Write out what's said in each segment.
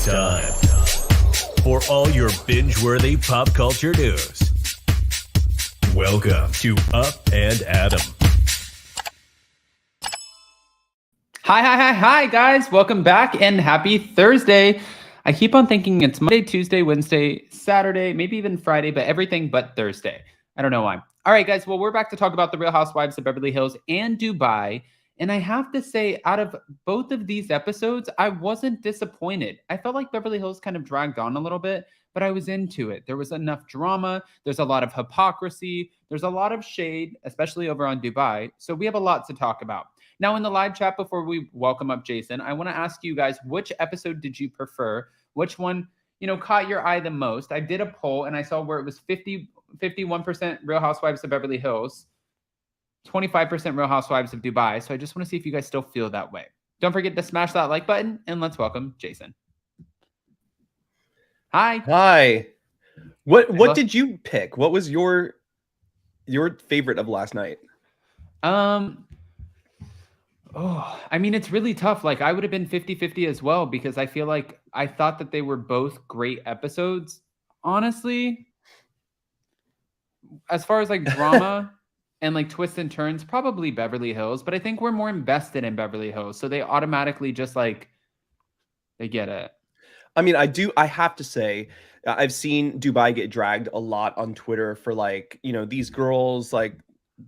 It's time for all your binge-worthy pop culture news. Welcome to Up and Adam. Hi, guys. Welcome back and happy Thursday. I keep on thinking it's Monday, Tuesday, Wednesday, Saturday, maybe even Friday, but everything but Thursday. I don't know why. All right, guys. Well, we're back to talk about the Real Housewives of Beverly Hills and Dubai. And I have to say, out of both of these episodes, I wasn't disappointed. I felt like Beverly Hills kind of dragged on a little bit, but I was into it. There was enough drama. There's a lot of hypocrisy. There's a lot of shade, especially over on Dubai. So we have a lot to talk about. Now, in the live chat, before we welcome up Jason, I want to ask you guys, which episode did you prefer? Which one, caught your eye the most? I did a poll and I saw where it was 51% Real Housewives of Beverly Hills, 25% Real Housewives of Dubai. So I just want to see if you guys still feel that way. Don't forget to smash that like button and let's welcome Jason. Hi. What did you pick? What was your favorite of last night? It's really tough. Like, I would have been 50-50 as well, because I feel like I thought that they were both great episodes. Honestly, as far as like drama and like twists and turns, probably Beverly Hills, but I think we're more invested in Beverly Hills. So they automatically just like, they get it. I mean, I have to say, I've seen Dubai get dragged a lot on Twitter for like, these girls, like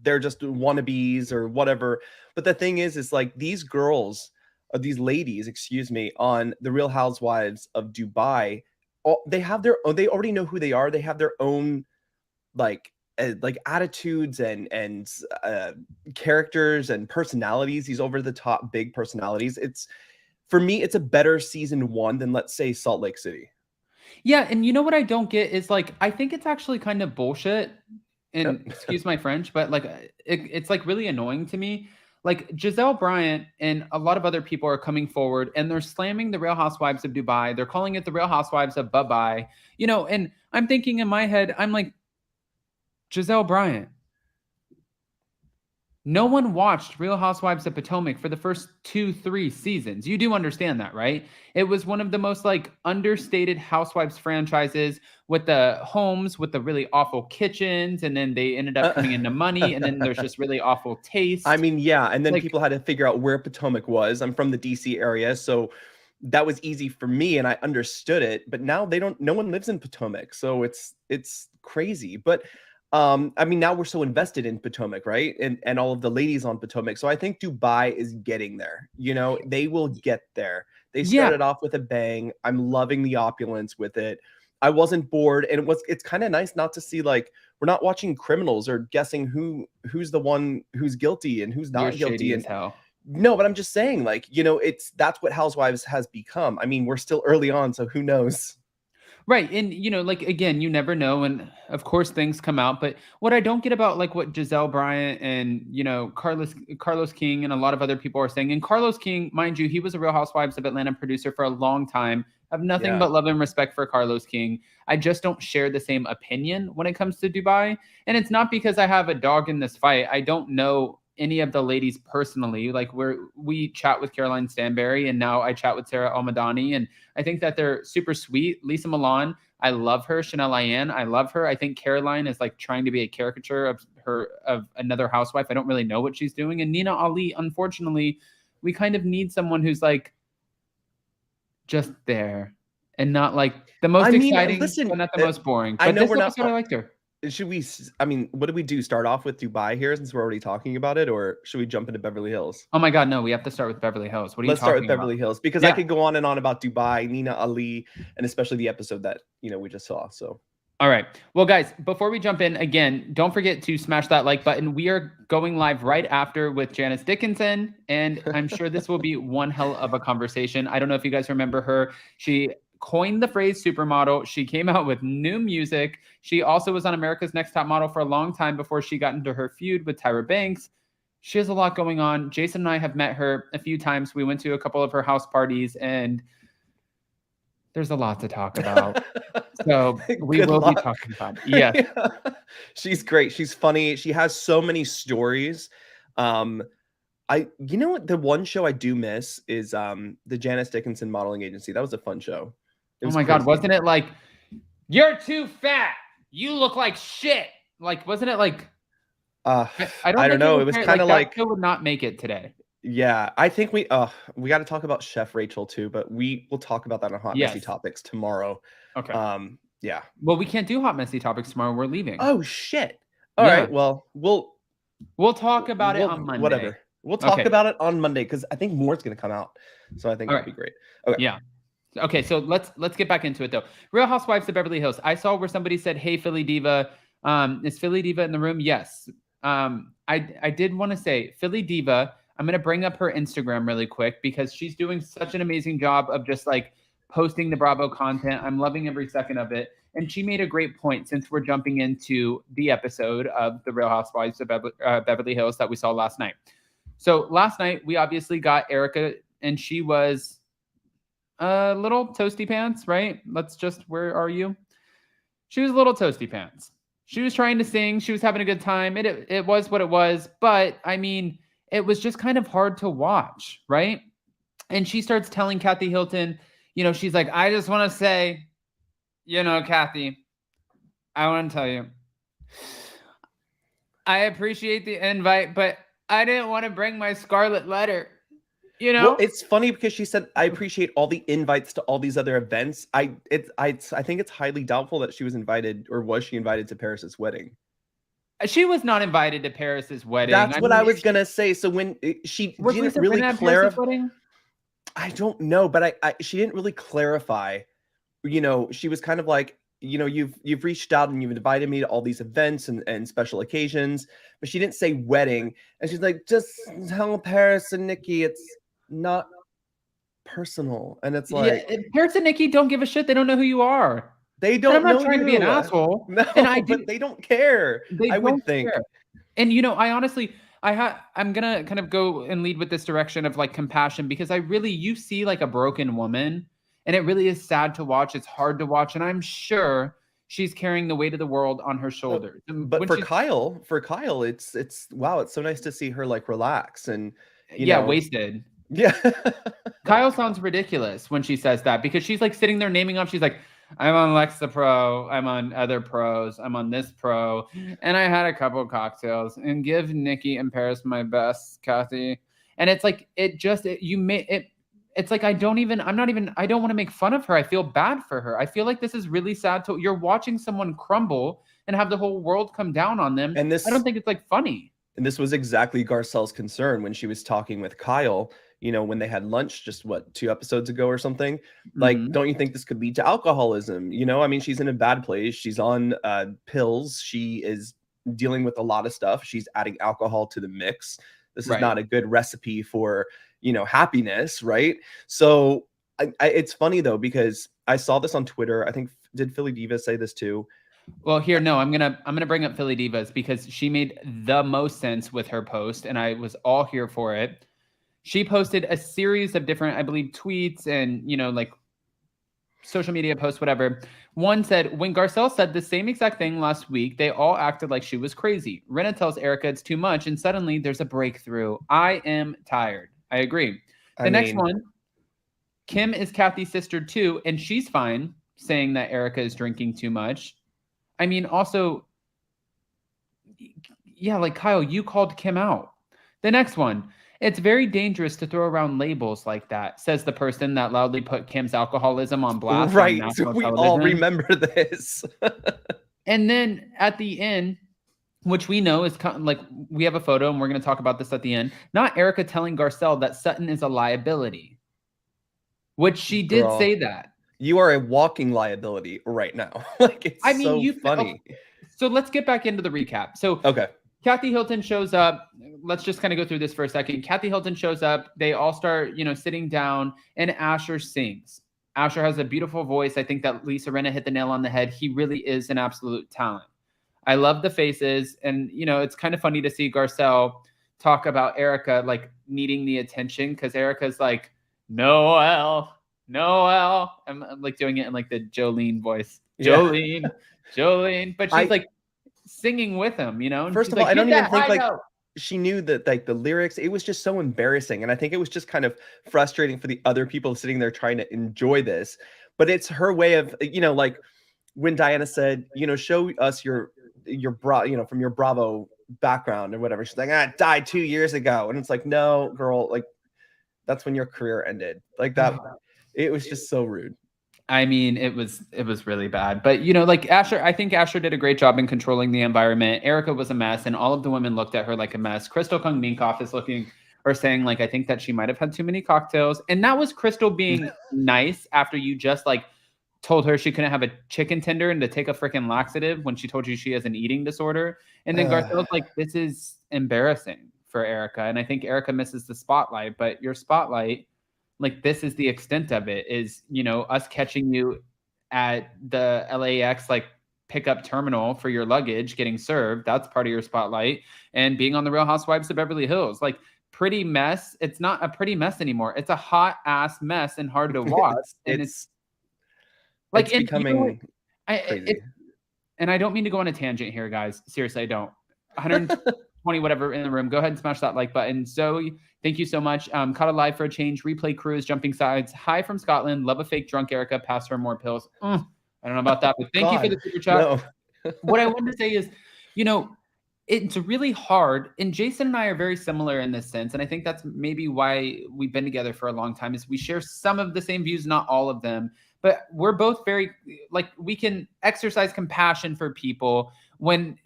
they're just wannabes or whatever. But the thing is like these girls, or these ladies, on the Real Housewives of Dubai, they have their own, they already know who they are. They have their own like attitudes and characters and personalities, these over the top big personalities. For me, it's a better season 1 than, let's say, Salt Lake City. Yeah, and you know what I don't get is like, I think it's actually kind of bullshit, and excuse my French, but like it's like really annoying to me. Like Giselle Bryant and a lot of other people are coming forward and they're slamming the Real Housewives of Dubai. They're calling it the Real Housewives of Bye-Bye. And I'm thinking in my head, I'm like, Giselle Bryant, no one watched Real Housewives of Potomac for the first 2-3 seasons. You do understand that, right? It was one of the most like understated Housewives franchises, with the homes with the really awful kitchens, and then they ended up coming into money, and then there's just really awful taste. I mean, yeah, and then people had to figure out where Potomac was. I'm from the DC area, so that was easy for me and I understood it. But now no one lives in Potomac, so it's crazy. But I mean, now we're so invested in Potomac, right? And all of the ladies on Potomac. So I think Dubai is getting there. They will get there. They started off with a bang. I'm loving the opulence with it. I wasn't bored, and it's kind of nice not to see, like, we're not watching criminals or guessing who's the one who's guilty and who's not guilty. As hell. No, but I'm just saying, like, that's what Housewives has become. I mean, we're still early on, so who knows? Right. And, like, again, you never know. And of course things come out. But what I don't get about like what Giselle Bryant and, Carlos King and a lot of other people are saying, and Carlos King, mind you, he was a Real Housewives of Atlanta producer for a long time. I have nothing but love and respect for Carlos King. I just don't share the same opinion when it comes to Dubai. And it's not because I have a dog in this fight. I don't know any of the ladies personally. Like, we chat with Caroline Stanberry, and now I chat with Sarah Almadani, and I think that they're super sweet. Lisa Milan, I love her. Chanel Ayan, I love her. I think Caroline is like trying to be a caricature of another housewife. I don't really know what she's doing. And Nina Ali, unfortunately, we kind of need someone who's like just there and not like the most exciting, but not the most boring. But I know I liked her. What do we do? Start off with Dubai here, since we're already talking about it, or should we jump into Beverly Hills? Oh my God, no, we have to start with Beverly Hills. What are you talking about? Let's start with Beverly Hills, because I could go on and on about Dubai, Nina Ali, and especially the episode that, we just saw. So. All right. Well, guys, before we jump in, again, don't forget to smash that like button. We are going live right after with Janice Dickinson, and I'm sure this will be one hell of a conversation. I don't know if you guys remember her. She coined the phrase supermodel. She came out with new music. She also was on America's Next Top Model for a long time before she got into her feud with Tyra Banks. She has a lot going on. Jason and I have met her a few times. We went to a couple of her house parties, and there's a lot to talk about. So we will be talking about it. Yes. Yeah. She's great. She's funny. She has so many stories. The one show I do miss is the Janice Dickinson modeling agency. That was a fun show. Oh my God, wasn't it like, you're too fat, you look like shit? Like, wasn't it like, I don't know. It was kind of like that would not make it today. Yeah, I think we got to talk about Chef Rachel too, but we will talk about that on Hot Messy Topics tomorrow. Okay. Yeah. Well, we can't do Hot Messy Topics tomorrow. We're leaving. Oh shit. All right. Well, we'll talk about it on Monday. Whatever. We'll talk about it on Monday because I think more is going to come out. So I think that'll be great. Okay. Yeah. Okay, so let's get back into it though. Real Housewives of Beverly Hills. I saw where somebody said, "Hey, Philly Diva, is Philly Diva in the room?" Yes. I did want to say Philly Diva. I'm going to bring up her Instagram really quick because she's doing such an amazing job of just like posting the Bravo content. I'm loving every second of it. And she made a great point since we're jumping into the episode of the Real Housewives of Beverly Hills that we saw last night. So last night we obviously got Erica, and she was a little toasty pants, right? Where are you? She was a little toasty pants. She was trying to sing. She was having a good time. It was what it was. But I mean, it was just kind of hard to watch, right? And she starts telling Kathy Hilton, she's like, I just want to say, Kathy, I want to tell you, I appreciate the invite, but I didn't want to bring my scarlet letter. Well, it's funny because she said, I appreciate all the invites to all these other events. I think it's highly doubtful that she was invited, or was she invited to Paris's wedding? She was not invited to Paris's wedding. That's what I was going to say. So when she didn't really clarify, I don't know, but she didn't really clarify, she was kind of like, you've reached out and you've invited me to all these events and special occasions, but she didn't say wedding. And she's like, just tell Paris and Nikki it's not personal. And it's like, Paris and Nikki don't give a shit. They don't know who you are. They don't. I'm not trying to be an asshole. No, but they don't care. I would think. And I honestly, I'm gonna kind of go and lead with this direction of like compassion, because you see like a broken woman, and it really is sad to watch. It's hard to watch, and I'm sure she's carrying the weight of the world on her shoulders. But for Kyle, it's wow. It's so nice to see her like relax and wasted. Yeah. Kyle sounds ridiculous when she says that, because she's like sitting there naming off. She's like, I'm on Lexa Pro, I'm on other pros, I'm on this pro, and I had a couple cocktails, and give Nikki and Paris my best, Kathy. And it's like, it's like, I don't want to make fun of her. I feel bad for her. I feel like this is really sad. You're watching someone crumble and have the whole world come down on them. And I don't think it's like funny. And this was exactly Garcelle's concern when she was talking with Kyle, when they had lunch just 2 episodes ago or something. Like, don't you think this could lead to alcoholism? I mean, she's in a bad place. She's on pills. She is dealing with a lot of stuff. She's adding alcohol to the mix. This is not a good recipe for, happiness, right? So it's funny though, because I saw this on Twitter. I think, did Philly Diva say this too? Well, here, no, I'm gonna bring up Philly Divas because she made the most sense with her post, and I was all here for it. She posted a series of different, I believe, tweets and, like social media posts, whatever. One said, when Garcelle said the same exact thing last week, they all acted like she was crazy. Rinna tells Erica it's too much, and suddenly there's a breakthrough. I am tired. I agree. The next one, Kim is Kathy's sister too, and she's fine saying that Erica is drinking too much. I mean, also, yeah, like Kyle, you called Kim out. The next one, it's very dangerous to throw around labels like that, says the person that loudly put Kim's alcoholism on blast. Right, so we all remember this. And then at the end, which we know is like, we have a photo and we're going to talk about this at the end. Not Erica telling Garcelle that Sutton is a liability, which she did say that. You are a walking liability right now. Like, it's so funny. So let's get back into the recap. So okay. Kathy Hilton shows up. Let's just kind of go through this for a second. Kathy Hilton shows up. They all start, sitting down, and Asher sings. Asher has a beautiful voice. I think that Lisa Rinna hit the nail on the head. He really is an absolute talent. I love the faces. And, it's kind of funny to see Garcelle talk about Erica, like, needing the attention, because Erica's like, Noelle. I'm like doing it in like the Jolene voice. Jolene. But she's like singing with him, And first of all, I don't even think she knew that like the lyrics. It was just so embarrassing. And I think it was just kind of frustrating for the other people sitting there trying to enjoy this. but it's her way of, like when Diana said, show us your from your Bravo background or whatever. She's like, I died 2 years ago. And it's like, no, girl, like that's when your career ended. Like that. It was just so rude. I mean, it was really bad. But, like I think Asher did a great job in controlling the environment. Erica was a mess, and all of the women looked at her like a mess. Crystal Kung Minkoff is looking or saying, like, I think that she might have had too many cocktails. And that was Crystal being nice after you just, like, told her she couldn't have a chicken tender and to take a freaking laxative when she told you she has an eating disorder. And then Garcella's like, this is embarrassing for Erica. And I think Erica misses the spotlight, but your spotlight, like, this is the extent of it, is, us catching you at the LAX, like, pickup terminal for your luggage getting served. That's part of your spotlight. And being on the Real Housewives of Beverly Hills, like, pretty mess. It's not a pretty mess anymore. It's a hot ass mess and hard to watch. And it's like, it's becoming crazy. And I don't mean to go on a tangent here, guys. Seriously, I don't. 120 whatever in the room. Go ahead and smash that like button. Zoe, thank you so much. Caught alive for a change. Replay cruise, jumping sides. Hi from Scotland. Love a fake drunk Erica. Pass her more pills. I don't know about that, but thank you for the super chat. No. What I wanted to say is, it's really hard. And Jason and I are very similar in this sense. And I think that's maybe why we've been together for a long time, is we share some of the same views, not all of them. But we're both very, like, we can exercise compassion for people when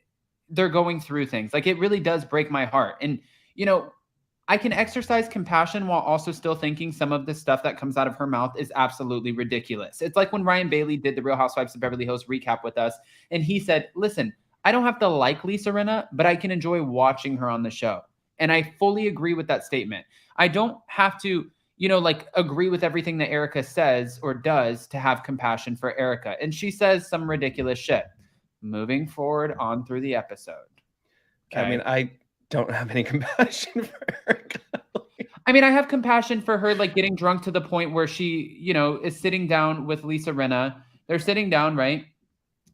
they're going through things. Like, it really does break my heart. And, I can exercise compassion while also still thinking some of the stuff that comes out of her mouth is absolutely ridiculous. It's like when Ryan Bailey did the Real Housewives of Beverly Hills recap with us, and he said, listen, I don't have to like Lisa Rinna, but I can enjoy watching her on the show. And I fully agree with that statement. I don't have to, like, agree with everything that Erica says or does to have compassion for Erica. And she says some ridiculous shit. Moving forward on through the episode. Okay? I mean, I don't have any compassion for Erica. I mean, I have compassion for her, like, getting drunk to the point where she, is sitting down with Lisa Rinna. They're sitting down, right?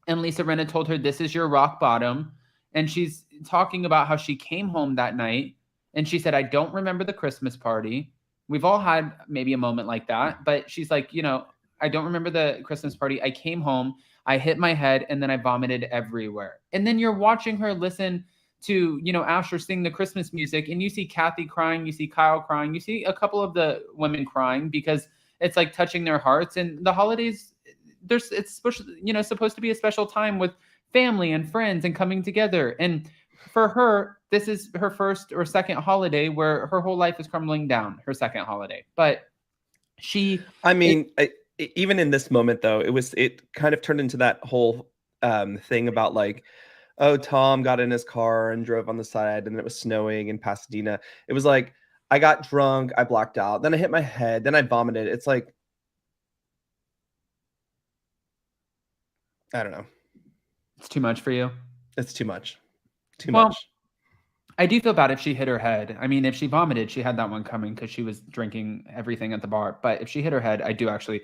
And Lisa Rinna told her, this is your rock bottom. And she's talking about how she came home that night. And she said, I don't remember the Christmas party. We've all had maybe a moment like that. But she's like, I don't remember the Christmas party. I came home, I hit my head, and then I vomited everywhere. And then you're watching her listen to, Asher sing the Christmas music. And you see Kathy crying. You see Kyle crying. You see a couple of the women crying because it's, like, touching their hearts. And the holidays, it's supposed to be a special time with family and friends and coming together. And for her, this is her first or second holiday where her whole life is crumbling down, her second holiday. But even in this moment, though, it kind of turned into that whole thing about, like, oh, Tom got in his car and drove on the side and it was snowing in Pasadena. It was like, I got drunk, I blacked out, then I hit my head, then I vomited. It's like, I don't know. It's too much for you? It's too much. Too much. I do feel bad if she hit her head. I mean, if she vomited, she had that one coming because she was drinking everything at the bar. But if she hit her head, I do actually,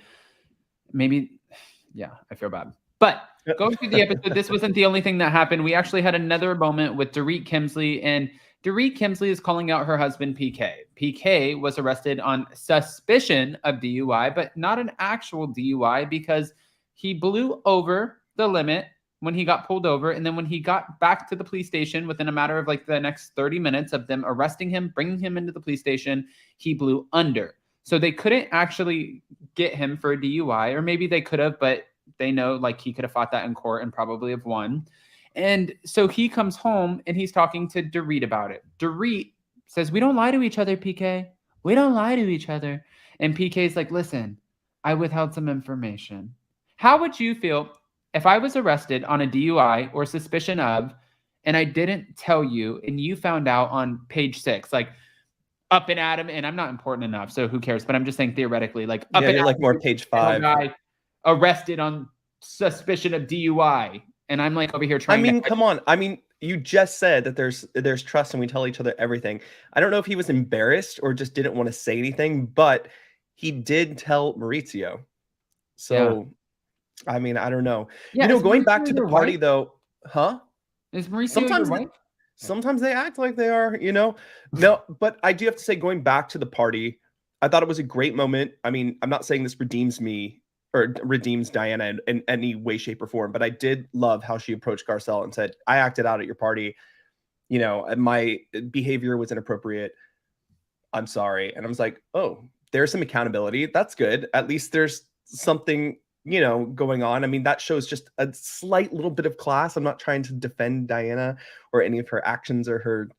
I feel bad. But going through the episode, this wasn't the only thing that happened. We actually had another moment with Dorit Kemsley, and Dorit Kemsley is calling out her husband, PK. PK was arrested on suspicion of DUI, but not an actual DUI because he blew over the limit when he got pulled over. And then when he got back to the police station within a matter of, like, the next 30 minutes of them arresting him, bringing him into the police station, he blew under. So they couldn't actually get him for a DUI, or maybe they could have, but they know, like, he could have fought that in court and probably have won. And so he comes home and he's talking to Dorit about it. Dorit says, we don't lie to each other, PK. We don't lie to each other. And PK's like, listen, I withheld some information. How would you feel if I was arrested on a DUI or suspicion of, and I didn't tell you, and you found out on page 6, like, up and Adam, and I'm not important enough, so who cares? But I'm just saying theoretically, like, up and you're Adam, like more page 5. Guy arrested on suspicion of DUI, and I'm, like, over here trying. Come on. I mean, you just said that there's trust and we tell each other everything. I don't know if he was embarrassed or just didn't want to say anything, but he did tell Maurizio. So. Yeah. I mean, I don't know. Yeah, going back to the party, though, huh? Is Mauricio your wife? Sometimes they act like they are, No, but I do have to say, going back to the party, I thought it was a great moment. I mean, I'm not saying this redeems me or redeems Diana in any way, shape, or form. But I did love how she approached Garcelle and said, I acted out at your party. You know, my behavior was inappropriate. I'm sorry. And I was like, oh, there's some accountability. That's good. At least there's something, you know, going on. I mean, that shows just a slight little bit of class. I'm not trying to defend Diana or any of her actions or her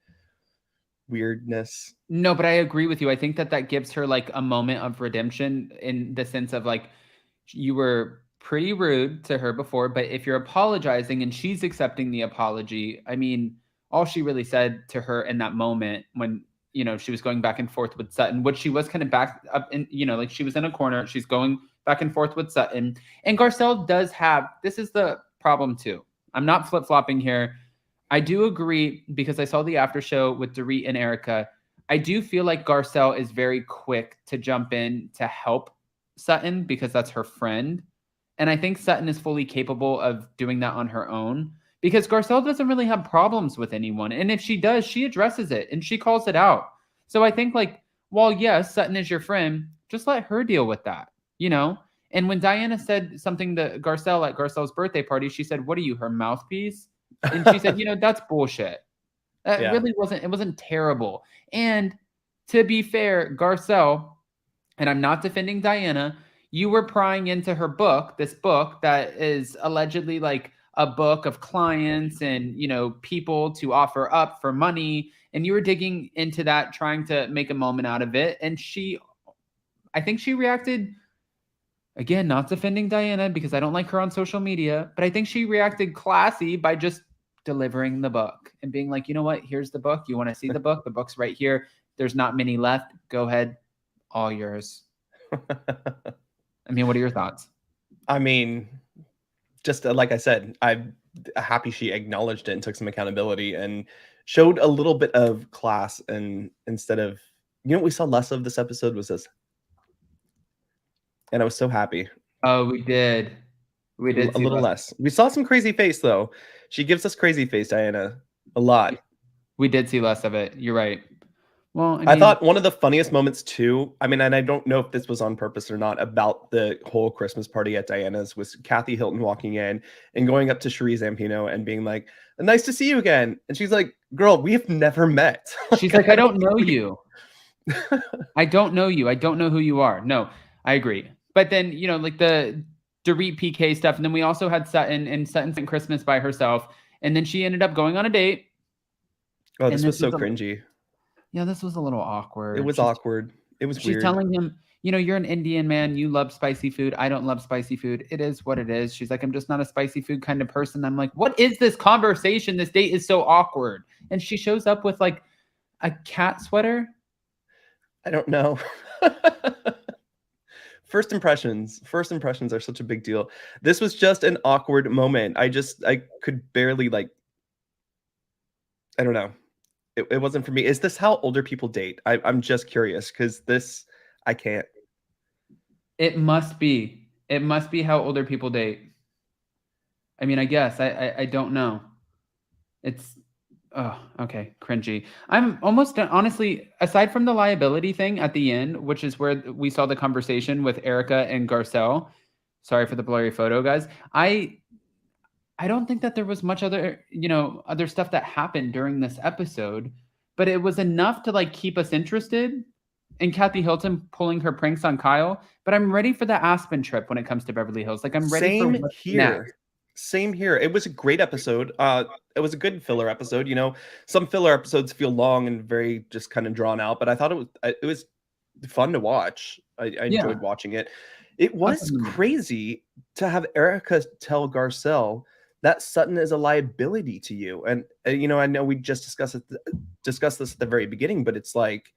weirdness. No, but I agree with you. I think that gives her like a moment of redemption in the sense of like, you were pretty rude to her before, but if you're apologizing and she's accepting the apology, I mean, all she really said to her in that moment when, you know, she was going back and forth with Sutton, which she was kind of back up in, you know, like she was in a corner, she's going back and forth with Sutton. And Garcelle does have, this is the problem too. I'm not flip-flopping here. I do agree because I saw the after show with Dorit and Erica. I do feel like Garcelle is very quick to jump in to help Sutton because that's her friend. And I think Sutton is fully capable of doing that on her own because Garcelle doesn't really have problems with anyone. And if she does, she addresses it and she calls it out. So I think like, while yes, Sutton is your friend, just let her deal with that, you know? And when Diana said something to Garcelle at Garcelle's birthday party, she said, what are you, her mouthpiece? And she said, you know, that's bullshit. That really wasn't, it wasn't terrible. And to be fair, Garcelle, and I'm not defending Diana, you were prying into her book, this book that is allegedly like a book of clients and, you know, people to offer up for money. And you were digging into that, trying to make a moment out of it. And I think she reacted, again, not defending Diana because I don't like her on social media, but I think she reacted classy by just delivering the book and being like, you know what, here's the book. You want to see the book? The book's right here. There's not many left. Go ahead. All yours. I mean, what are your thoughts? I mean, just like I said, I'm happy she acknowledged it and took some accountability and showed a little bit of class. And instead of, you know, what we saw less of this episode was this. And I was so happy. Oh, we did. We did a little less. We saw some crazy face though. She gives us crazy face, Diana, a lot. We did see less of it. You're right. Well, I thought one of the funniest moments too, I mean, and I don't know if this was on purpose or not, about the whole Christmas party at Diana's was Kathy Hilton walking in and going up to Cherie Zampino and being like, nice to see you again. And she's like, girl, we have never met. She's like, I don't know you. I don't know you. I don't know who you are. No, I agree. But then, you know, like the Dorit PK stuff. And then we also had Sutton, and Sutton spent Christmas by herself. And then she ended up going on a date. Oh, this was so cringy. Yeah, this was a little awkward. It was awkward. It was weird. She's telling him, you know, you're an Indian man. You love spicy food. I don't love spicy food. It is what it is. She's like, I'm just not a spicy food kind of person. I'm like, what is this conversation? This date is so awkward. And she shows up with like a cat sweater. I don't know. First impressions are such a big deal. This was just an awkward moment. I could barely I don't know. It wasn't for me. Is this how older people date? I'm just curious because I can't. It must be. It must be how older people date. I mean, I guess. I don't know. It's, oh, okay, cringy. I'm almost, honestly, aside from the liability thing at the end, which is where we saw the conversation with Erica and Garcelle. Sorry for the blurry photo, guys. I don't think that there was much other, you know, other stuff that happened during this episode, but it was enough to like keep us interested in Kathy Hilton pulling her pranks on Kyle. But I'm ready for the Aspen trip when it comes to Beverly Hills. Like, I'm ready for what's next. Same here. It was a great episode. It was a good filler episode. You know, some filler episodes feel long and very just kind of drawn out, but I thought it was fun to watch. I enjoyed watching it. It was crazy to have Erica tell Garcelle that Sutton is a liability to you. And you know, I know we just discussed this at the very beginning, but it's like,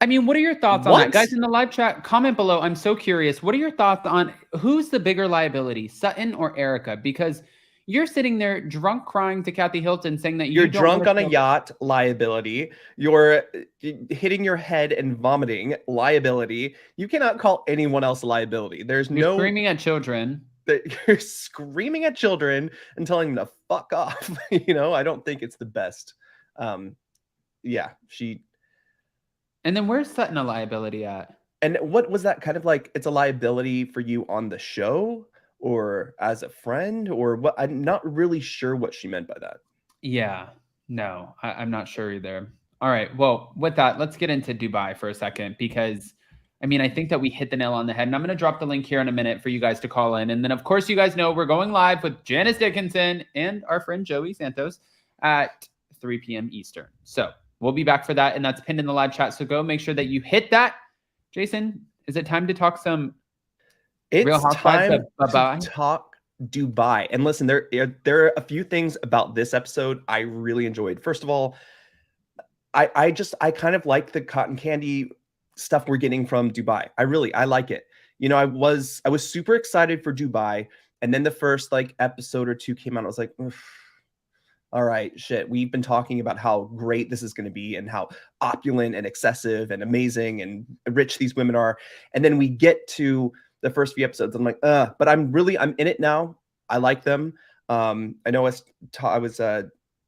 I mean, what are your thoughts on that? Guys in the live chat, comment below. I'm so curious. What are your thoughts on who's the bigger liability, Sutton or Erica? Because you're sitting there drunk crying to Kathy Hilton saying that you're drunk on a yacht, liability. You're hitting your head and vomiting, liability. You cannot call anyone else a liability. You're screaming at children. You're screaming at children and telling them to fuck off. You know, I don't think it's the best. Yeah, And then where's Sutton a liability at? And what was that kind of like? It's a liability for you on the show or as a friend or what? I'm not really sure what she meant by that. Yeah, no, I'm not sure either. All right, well, with that, let's get into Dubai for a second because, I mean, I think that we hit the nail on the head, and I'm going to drop the link here in a minute for you guys to call in. And then, of course, you guys know we're going live with Janice Dickinson and our friend Joey Santos at 3 p.m. Eastern. So we'll be back for that, and that's pinned in the live chat. So go make sure that you hit that. Jason, is it time to talk some Real It's Housewives time of to Dubai? talk Dubai. And listen, there are a few things about this episode I really enjoyed. First of all, I kind of like the cotton candy stuff we're getting from Dubai. I like it. You know, I was super excited for Dubai, and then the first like episode or two came out. I was like, "Oof, all right, shit. We've been talking about how great this is going to be and how opulent and excessive and amazing and rich these women are. And then we get to the first few episodes. I'm like, but I'm in it now. I like them. I know I was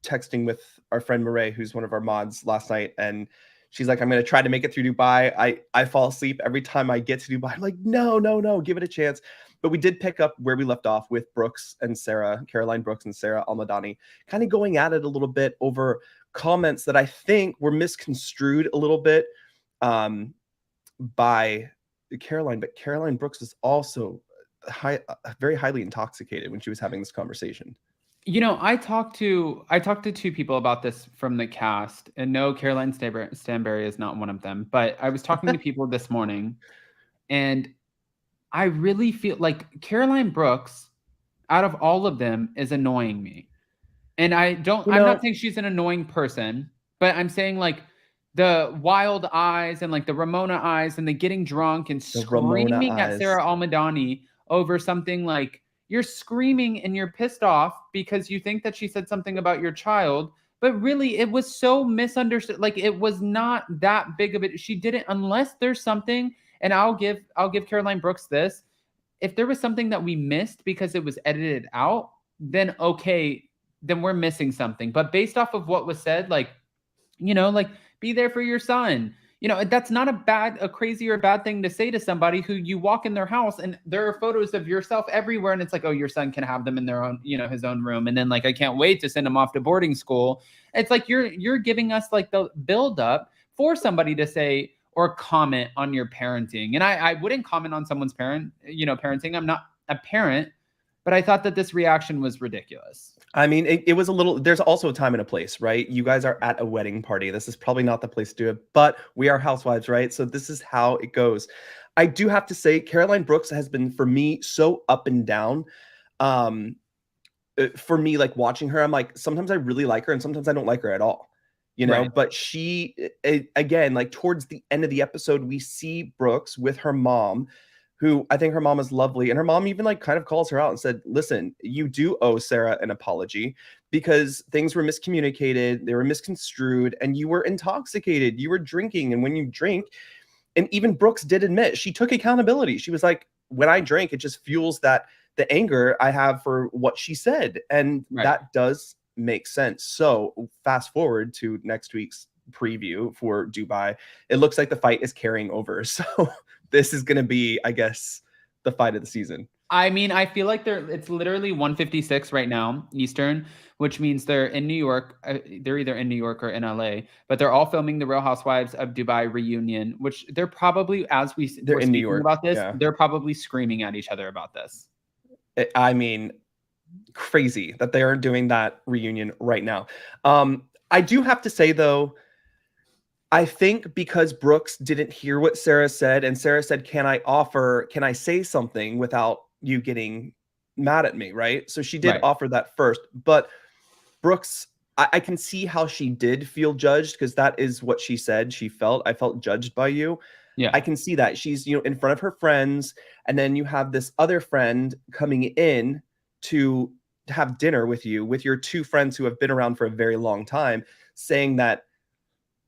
texting with our friend Marae, who's one of our mods last night. And she's like, I'm going to try to make it through Dubai. I fall asleep every time I get to Dubai. I'm like, no, give it a chance. But we did pick up where we left off with Brooks and Sarah, Caroline Brooks and Sarah Almadani, kind of going at it a little bit over comments that I think were misconstrued a little bit by Caroline. But Caroline Brooks is also very highly intoxicated when she was having this conversation. You know, I talked to two people about this from the cast, and no, Caroline Stanberry is not one of them. But I was talking to people this morning, and I really feel like Caroline Brooks, out of all of them, is annoying me. And I'm not saying she's an annoying person, but I'm saying like the wild eyes and like the Ramona eyes and the getting drunk and screaming at Sarah Almadani over something like you're screaming and you're pissed off because you think that she said something about your child, but really it was so misunderstood. Like it was not that big of it. She didn't, unless there's something. And I'll give Caroline Brooks this. If there was something that we missed because it was edited out, then okay, then we're missing something. But based off of what was said, like, you know, like be there for your son. You know, that's not a crazy or bad thing to say to somebody who you walk in their house and there are photos of yourself everywhere. And it's like, oh, your son can have them in their own, you know, his own room. And then like, I can't wait to send him off to boarding school. It's like, you're giving us like the build up for somebody to say, or comment on your parenting. And I wouldn't comment on someone's parenting. I'm not a parent, but I thought that this reaction was ridiculous. I mean, it was a little, there's also a time and a place, right? You guys are at a wedding party. This is probably not the place to do it, but we are housewives, right? So this is how it goes. I do have to say, Caroline Brooks has been, for me, so up and down. For me, like watching her, I'm like, sometimes I really like her and sometimes I don't like her at all. You know, right. But she, again, like towards the end of the episode, we see Brooks with her mom, who I think her mom is lovely. And her mom even like kind of calls her out and said, listen, you do owe Sarah an apology because things were miscommunicated. They were misconstrued and you were intoxicated. You were drinking. And when you drink, and even Brooks did admit, she took accountability. She was like, when I drink, it just fuels the anger I have for what she said. And that does make sense. So fast forward to next week's preview for Dubai. It looks like the fight is carrying over. So this is going to be, I guess, the fight of the season. I mean, I feel like it's literally 1:56 right now Eastern, which means they're in New York. They're either in New York or in LA, but they're all filming the Real Housewives of Dubai reunion, which they're probably, as they're in New York about this, they're probably screaming at each other about this. I mean, crazy that they are doing that reunion right now. I do have to say though, I think because Brooks didn't hear what Sarah said and Sarah said, can I say something without you getting mad at me, right? So she did offer that first, but Brooks, I can see how she did feel judged because that is what she said. She felt, I felt judged by you. Yeah, I can see that. She's, you know, in front of her friends, and then you have this other friend coming in to have dinner with you, with your two friends who have been around for a very long time, saying that,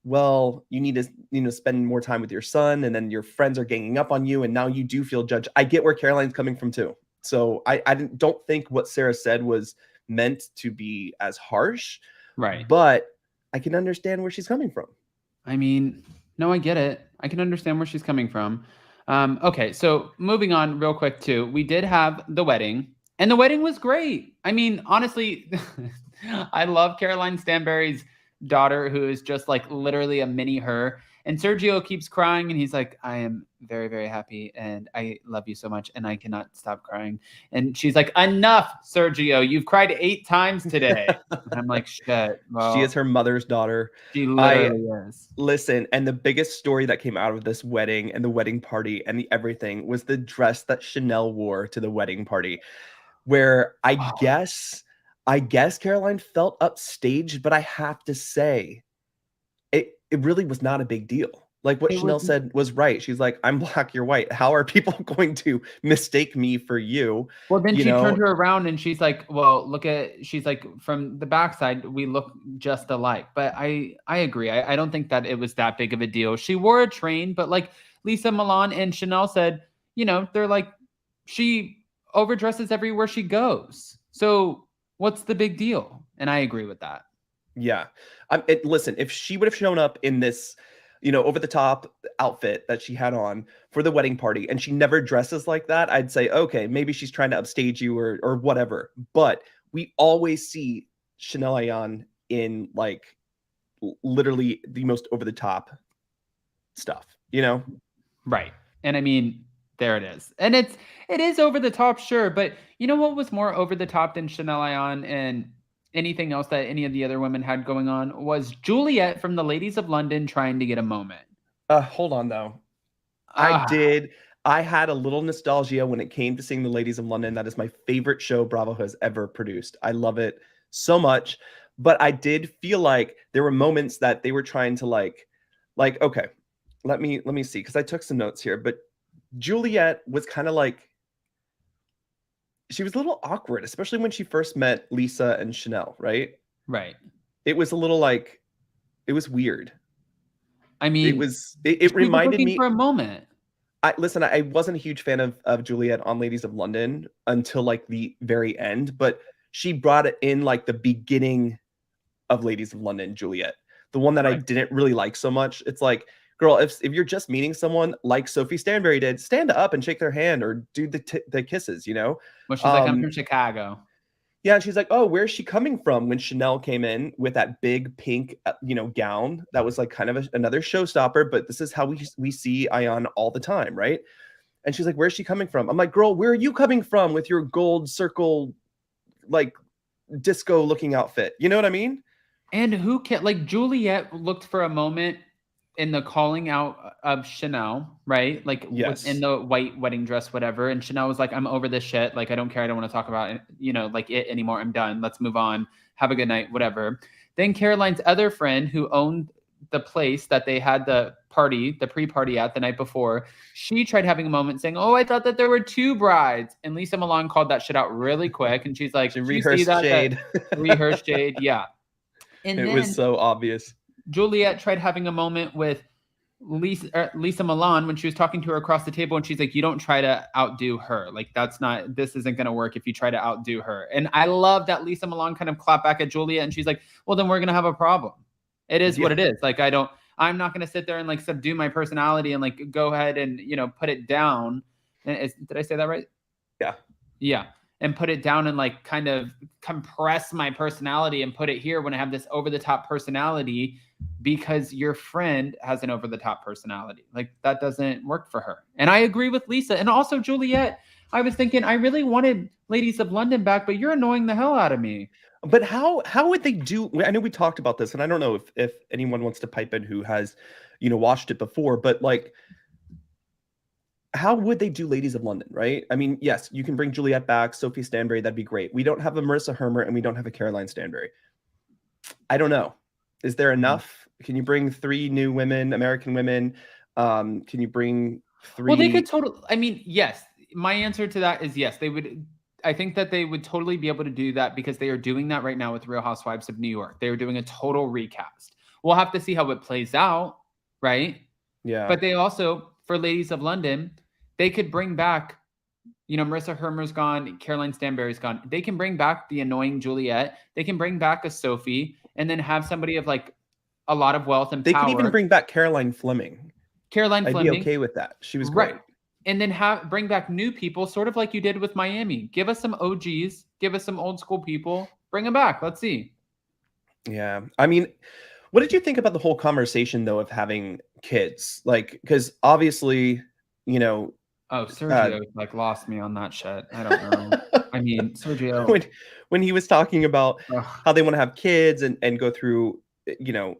well, you need to, you know, spend more time with your son, and then your friends are ganging up on you, and now you do feel judged. I get where Caroline's coming from too. So I don't think what Sarah said was meant to be as harsh, right? But I can understand where she's coming from. I mean, No, I get it. I can understand where she's coming from. Okay, so moving on real quick too. We did have the wedding, and the wedding was great. I mean, honestly, I love Caroline Stanberry's daughter, who is just like literally a mini her. And Sergio keeps crying, and he's like, I am very, very happy, and I love you so much, and I cannot stop crying. And she's like, enough, Sergio. You've cried 8 times today. And I'm like, shit. She is Well, her mother's daughter. she I literally is. listen, and the biggest story that came out of this wedding and the wedding party and the everything was the dress that Chanel wore to the wedding party, where I guess Caroline felt upstaged, but I have to say, it really was not a big deal. Like what It Chanel was said was right. She's like, I'm black, you're white. How are people going to mistake me for you? Well, then You she turned know, her around and she's like, "Well, look at." She's like, "From the backside, we look just alike." But I agree. I don't think that it was that big of a deal. She wore a train, but like Lisa Milan and Chanel said, they're like, she overdresses everywhere she goes. So what's the big deal? And I agree with that. yeah. Listen, if she would have shown up in this, over the top outfit that she had on for the wedding party, and she never dresses like that, I'd say, okay, maybe she's trying to upstage you or whatever. But we always see Chanel Ayan in like literally the most over the top stuff. Right. And I mean, there it is. And it is over the top, sure, but you know what was more over the top than Chanel Ayan and anything else that any of the other women had going on was Juliet from the Ladies of London trying to get a moment. Hold on though. Ah, I had a little nostalgia when it came to seeing the Ladies of London. That is my favorite show Bravo has ever produced. I love it so much. But I did feel like there were moments that they were trying to like, okay, let me see, because I took some notes here. But Juliet was kind of like, she was a little awkward, especially when she first met Lisa and Chanel, right? right. It was a little like, it was weird. I It mean, was, it, she it was reminded looking me. for a moment. I wasn't a huge fan of Juliet on Ladies of London until like the very end, but she brought it in like the beginning of Ladies of London, Juliet, the one that I Right. didn't really like so much. It's like, girl, if you're just meeting someone like Sophie Stanberry did, stand up and shake their hand or do the kisses. Well, she's like, I'm from Chicago. Yeah, and she's like, "Oh, where's she coming from?" When Chanel came in with that big pink, gown, that was like kind of another showstopper. But this is how we see Ayan all the time, right? And she's like, "Where's she coming from?" I'm like, "Girl, where are you coming from with your gold circle, like disco looking outfit?" You know what I mean? And who can like Juliet looked for a moment in the calling out of Chanel, right? Like in Yes. the white wedding dress, whatever. And Chanel was like, I'm over this shit. Like, I don't care. I don't want to talk about it, like it anymore. I'm done. Let's move on. Have a good night, whatever. Then Caroline's other friend who owned the place that they had the pre-party at the night before, she tried having a moment saying, oh, I thought that there were 2 brides. And Lisa Milan called that shit out really quick. And she's like, She do you see rehearsed that? shade. Rehearsed shade. Yeah. And It then was so obvious. Juliet tried having a moment with Lisa Milan when she was talking to her across the table, and she's like, you don't try to outdo her. Like, this isn't going to work if you try to outdo her. And I love that Lisa Milan kind of clapped back at Juliet, and she's like, well, then we're going to have a problem. It is what it is. Like, I'm not going to sit there and like subdue my personality and like go ahead and, put it down. Did I say that right? Yeah. Yeah. And put it down and like kind of compress my personality and put it here when I have this over the top personality, because your friend has an over the top personality. Like, that doesn't work for her. And I agree with Lisa. And also Juliet, I was thinking, I really wanted Ladies of London back, but you're annoying the hell out of me. But how would they do? I know we talked about this, and I don't know if anyone wants to pipe in who has, watched it before, but like, how would they do Ladies of London, right? I mean, yes, you can bring Juliet back, Sophie Stanberry, that'd be great. We don't have a Marissa Hermer, and we don't have a Caroline Stanberry. I don't know. Is there enough? Can you bring 3 new women, American women? Can you bring 3? Well, they could totally. I mean, yes. My answer to that is yes. They would. I think that they would totally be able to do that because they are doing that right now with Real Housewives of New York. They are doing a total recast. We'll have to see how it plays out, right? Yeah. But they also, for Ladies of London, they could bring back, Marissa Hermer's gone, Caroline Stanberry's gone. They can bring back the annoying Juliet. They can bring back a Sophie, and then have somebody of like a lot of wealth and They power. could even bring back Caroline Fleming. Caroline I'd Fleming. be okay with that. She was Right. great. And then bring back new people, sort of like you did with Miami. Give us some OGs. Give us some old school people. Bring them back. Let's see. Yeah. I mean, what did you think about the whole conversation, though, of having kids? Like, because obviously, you know... Oh, Sergio like lost me on that shit. I don't know. I mean, Sergio... When he was talking about Ugh. how they want to have kids and go through, you know,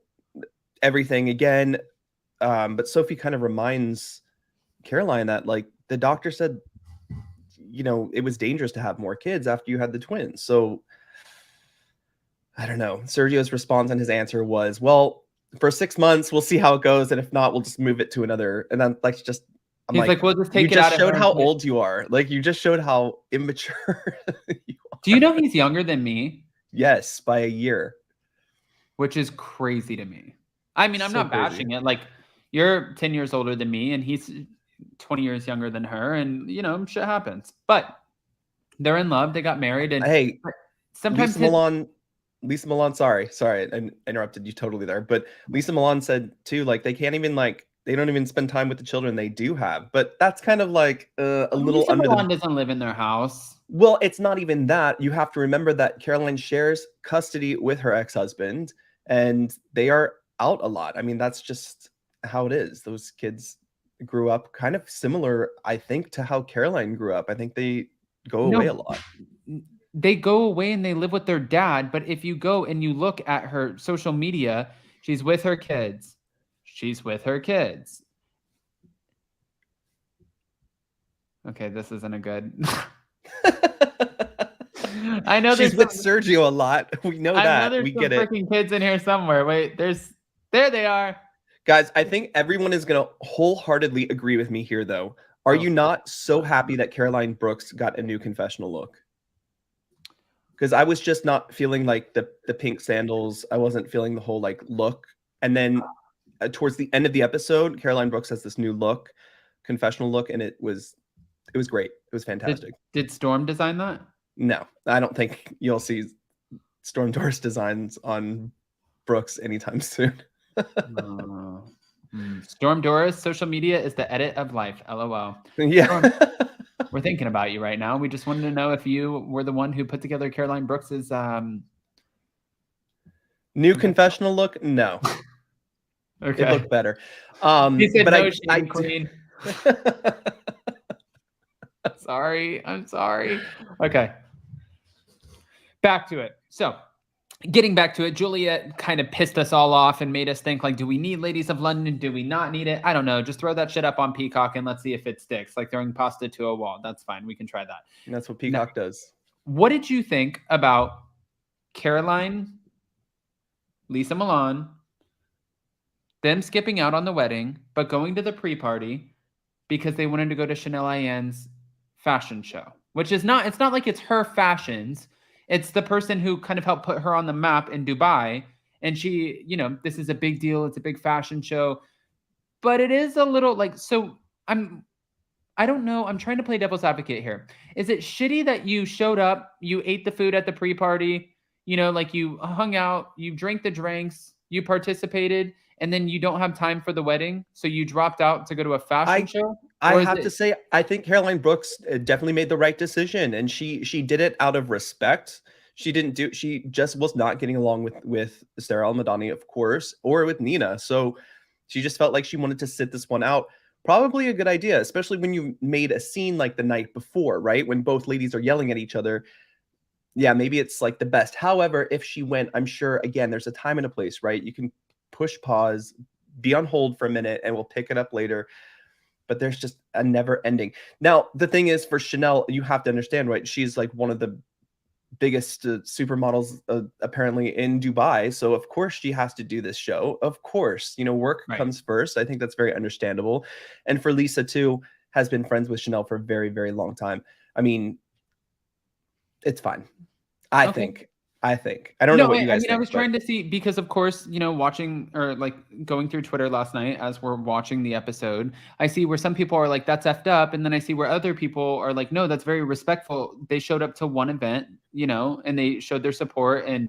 everything again. But Sophie kind of reminds Caroline that, like, the doctor said, you know, it was dangerous to have more kids after you had the twins. So I don't know. Sergio's response and his answer was, well, for 6 months, we'll see how it goes. And if not, we'll just move it to another. And then like, I'm He's like, we'll just take you it out just of showed her how and put it-" old you are. Like, you just showed how immature you are. Do you know he's younger than me? Yes, by a year. Which is crazy to me. I mean, I'm So not bashing it. Like, you're 10 years older than me, and he's 20 years younger than her, and, you know, shit happens. But they're in love. They got married, and Hey, sometimes Lisa Milan, sorry, I interrupted you totally there. But Lisa Milan said too, like, they can't even, like, they don't even spend time with the children they do have. But that's kind of like a little Lisa under Milan doesn't live in their house. Well, it's not even that. You have to remember that Caroline shares custody with her ex-husband, and they are out a lot. I mean, that's just how it is. Those kids grew up kind of similar, I think, to how Caroline grew up. I think they go away a lot. They go away and they live with their dad. But if you go and you look at her social media, she's with her kids. She's with her kids. Okay, this isn't a good... I know she's with Sergio a lot. We know that. There's we some get it. Freaking kids in here somewhere. Wait, there they are. Guys, I think everyone is going to wholeheartedly agree with me here, though. Are you not so happy that Caroline Brooks got a new confessional look? Because I was just not feeling like the pink sandals. I wasn't feeling the whole like look. And then towards the end of the episode, Caroline Brooks has this new look, confessional look, and it was great. It was fantastic. Did Storm design that? No, I don't think you'll see Storm Doris designs on Brooks anytime soon. Storm Doris, social media is the edit of life. LOL. Yeah. Storm, we're thinking about you right now. We just wanted to know if you were the one who put together Caroline Brooks's new confessional look. No. Okay. It looked better. He said but no, I queen. I'm sorry. Okay. Back to it. So, getting back to it, Juliet kind of pissed us all off and made us think, like, do we need Ladies of London? Do we not need it? I don't know. Just throw that shit up on Peacock and let's see if it sticks. Like throwing pasta to a wall. That's fine. We can try that. And that's what Peacock does. What did you think about Caroline, Lisa Milan, them skipping out on the wedding, but going to the pre-party because they wanted to go to Chanel Ayen's fashion show, which is not, it's not like it's her fashions. It's the person who kind of helped put her on the map in Dubai. And she, you know, this is a big deal. It's a big fashion show, but it is a little like, so I don't know. I'm trying to play devil's advocate here. Is it shitty that you showed up, you ate the food at the pre-party, you know, like you hung out, you drank the drinks, you participated, and then you don't have time for the wedding, so you dropped out to go to a fashion show? I have to say, I think Caroline Brooks definitely made the right decision, and she did it out of respect. She just was not getting along with Sarah Al-Madani, of course, or with Nina. So she just felt like she wanted to sit this one out. Probably a good idea, especially when you made a scene like the night before, right? When both ladies are yelling at each other. Yeah, maybe it's like the best. However, if she went, I'm sure, again, there's a time and a place, right? You can push pause, be on hold for a minute, and we'll pick it up later. But there's just a never ending. Now, the thing is, for Chanel, you have to understand, right? She's like one of the biggest supermodels apparently in Dubai. So of course she has to do this show. Of course, you know, work comes first. I think that's very understandable. And for Lisa too, has been friends with Chanel for a very, very long time. I mean, it's fine. I think. I don't know what you guys think. I was trying to see, because of course, you know, watching or like going through Twitter last night as we're watching the episode, I see where some people are like, that's effed up. And then I see where other people are like, no, that's very respectful. They showed up to one event, you know, and they showed their support. And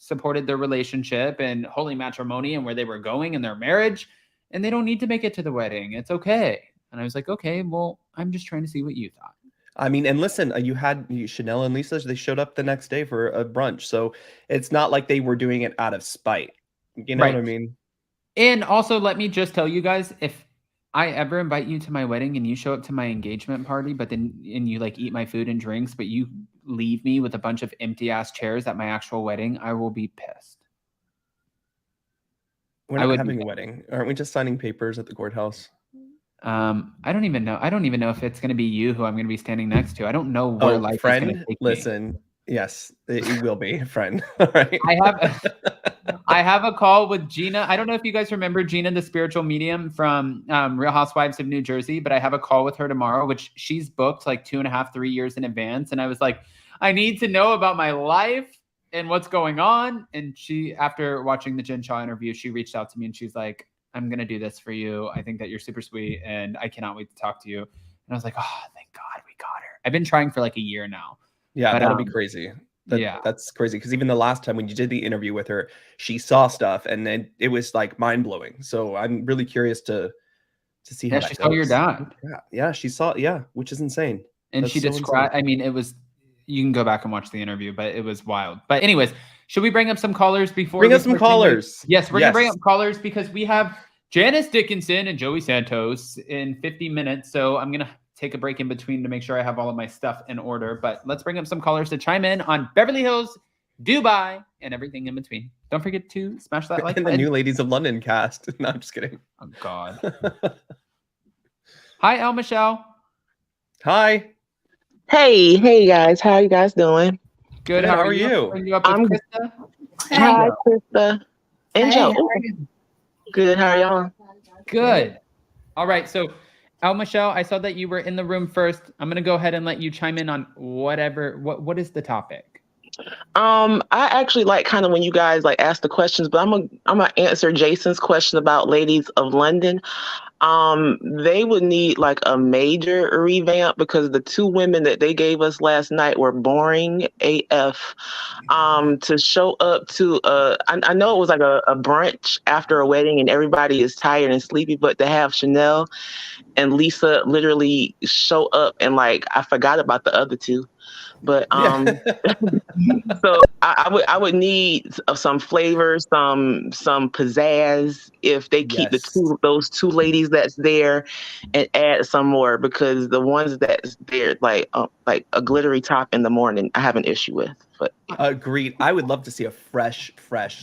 supported their relationship and holy matrimony and where they were going in their marriage, and they don't need to make it to the wedding. It's okay. And I was like, okay, well, I'm just trying to see what you thought. I mean, and listen, you had Chanel and Lisa, they showed up the next day for a brunch. So it's not like they were doing it out of spite. You know what I mean? And also, let me just tell you guys, if I ever invite you to my wedding and you show up to my engagement party, but then you like eat my food and drinks, but you leave me with a bunch of empty ass chairs at my actual wedding, I will be pissed. We're not having a wedding. Aren't we just signing papers at the courthouse? I don't even know. I don't even know if it's going to be you who I'm going to be standing next to. I don't know where life is going to take me. Yes, it will be, friend. All right. I have a call with Gina. I don't know if you guys remember Gina, the spiritual medium from Real Housewives of New Jersey, but I have a call with her tomorrow, which she's booked like 2.5, 3 years in advance. And I was like, I need to know about my life and what's going on. And she, after watching the Jen Shaw interview, she reached out to me and she's like, I'm going to do this for you. I think that you're super sweet and I cannot wait to talk to you. And I was like, oh, thank God we got her. I've been trying for like a year now. Yeah, that'll be crazy. That's crazy. Because even the last time when you did the interview with her, she saw stuff and then it was like mind blowing. So I'm really curious to see how she saw your dad. Yeah, she saw, which is insane. And she described, I mean, it was, you can go back and watch the interview, but it was wild. But anyways, should we bring up some callers before? Bring up some callers. Yes, we're going to bring up callers because we have Janice Dickinson and Joey Santos in 50 minutes. So I'm going to take a break in between to make sure I have all of my stuff in order. But let's bring up some callers to chime in on Beverly Hills, Dubai, and everything in between. Don't forget to smash that like button. And the new Ladies of London cast. No, I'm just kidding. Oh, God. Hi, El Michelle. Hi. Hey guys. How are you guys doing? Good. How are you? I'm Krista. Hi, Krista. And Joe. Good. How are y'all? Good. All right. So, El Michelle, I saw that you were in the room first. I'm going to go ahead and let you chime in on whatever. What is the topic? I actually like kind of when you guys like ask the questions, but I'm gonna answer Jason's question about Ladies of London. They would need like a major revamp because the two women that they gave us last night were boring AF. To show up to I know it was like a brunch after a wedding and everybody is tired and sleepy, but to have Chanel and Lisa literally show up and like I forgot about the other two. But so I would need some flavor, some pizzazz if they keep those two ladies that's there and add some more because the ones that's there like a glittery top in the morning I have an issue with. But agreed. I would love to see a fresh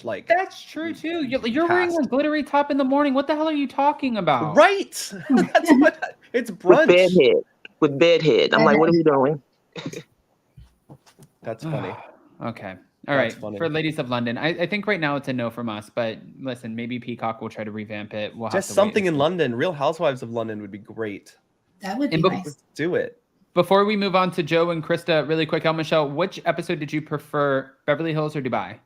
like. That's true too. You're wearing a glittery top in the morning. What the hell are you talking about? Right. That's what it's brunch with bedhead. I'm like, what are we doing? That's funny. Okay. All right. For Ladies of London, I think right now it's a no from us, but listen, maybe Peacock will try to revamp it. We'll just something in London. Real Housewives of London would be great. That would be nice. Let's do it. Before we move on to Joe and Krista, really quick, El Michelle, which episode did you prefer, Beverly Hills or Dubai?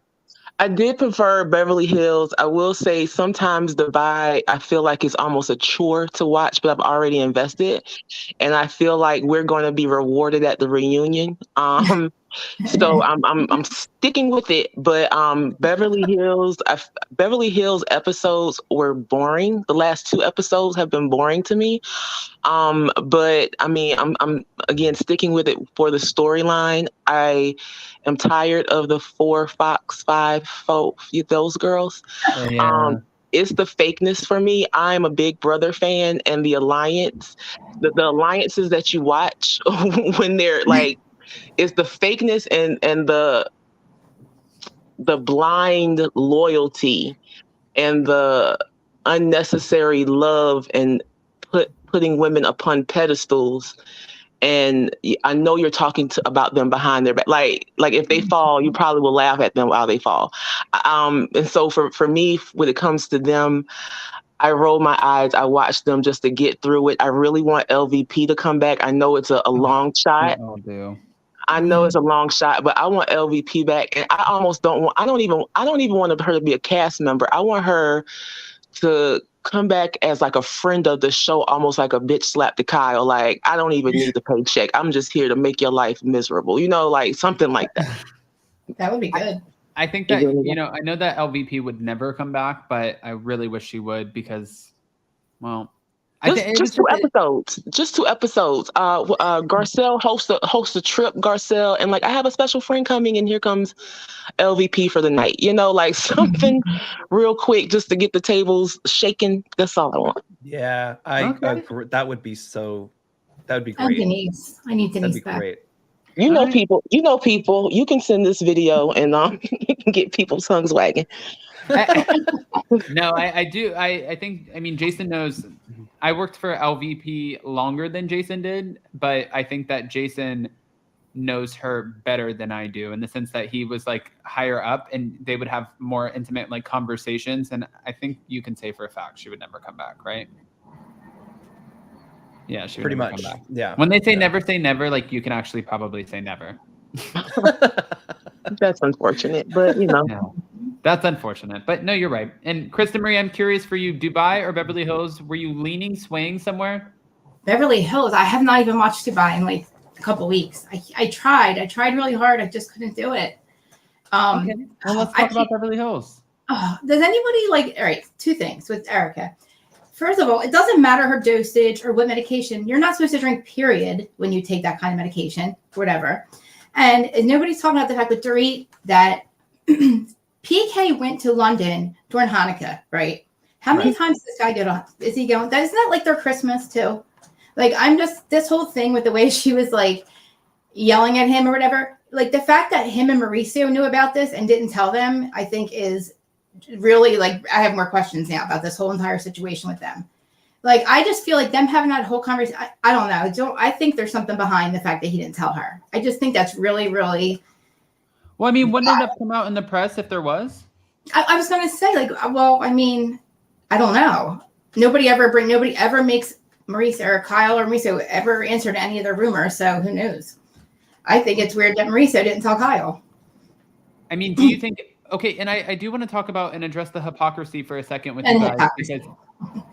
I did prefer Beverly Hills. I will say sometimes Dubai, I feel like it's almost a chore to watch, but I've already invested. And I feel like we're going to be rewarded at the reunion. So I'm sticking with it. But Beverly Hills episodes were boring. The last 2 episodes have been boring to me. But I mean, I'm again sticking with it for the storyline. I am tired of the 4 Fox 5 those girls. Oh, yeah. It's the fakeness for me. I'm a Big Brother fan, and the alliances that you watch when they're like, it's the fakeness and the blind loyalty and the unnecessary love and putting women upon pedestals. And I know you're talking about them behind their back. Like if they fall, you probably will laugh at them while they fall. And so for me, when it comes to them, I roll my eyes. I watch them just to get through it. I really want LVP to come back. I know it's a long shot. I know it's a long shot, but I want LVP back. And I don't even want her to be a cast member. I want her to come back as like a friend of the show, almost like a bitch slapped the Kyle. Like, I don't even need the paycheck. I'm just here to make your life miserable. You know, like something like that. That would be good. I think that, I know that LVP would never come back, but I really wish she would because, well, just 2 episodes. Just 2 episodes. Garcelle hosts a trip, Garcelle, and like I have a special friend coming, and here comes LVP for the night. Like something real quick just to get the tables shaking. That's all I want. Yeah, I agree. That would be great. I need Denise back. Great. People. You can send this video and you can get people's tongues wagging. No, I do. I think, Jason knows I worked for LVP longer than Jason did, but I think that Jason knows her better than I do in the sense that he was like higher up and they would have more intimate like conversations. And I think you can say for a fact she would never come back, right? Yeah, she would pretty never much. come back. Yeah. When they say never say never, like you can actually probably say never. That's unfortunate, but No, that's unfortunate. But no, you're right. And Krista Marie, I'm curious for you, Dubai or Beverly Hills? Were you swaying somewhere? Beverly Hills. I have not even watched Dubai in like a couple weeks. I tried really hard. I just couldn't do it. Okay. Well, let's talk about Beverly Hills. Does anybody all right, 2 things with Erica. First of all, it doesn't matter her dosage or what medication. You're not supposed to drink, period, when you take that kind of medication, whatever. And nobody's talking about the fact with Dorit that PK went to London during Hanukkah, right? How many times does this guy go to? Is he going? Isn't that like their Christmas too? Like this whole thing with the way she was like yelling at him or whatever. Like the fact that him and Mauricio knew about this and didn't tell them, I think is really like I have more questions now about this whole entire situation with them. Like I just feel like them having that whole conversation. I don't know. I think there's something behind the fact that he didn't tell her. I just think that's really, really. Well, wouldn't it have come out in the press if there was? I was going to say I don't know. Nobody ever makes Mauricio or Kyle or Mauricio ever answered any of their rumors. So who knows? I think it's weird that Mauricio didn't tell Kyle. Do you think? Okay, and I do want to talk about and address the hypocrisy for a second with you guys because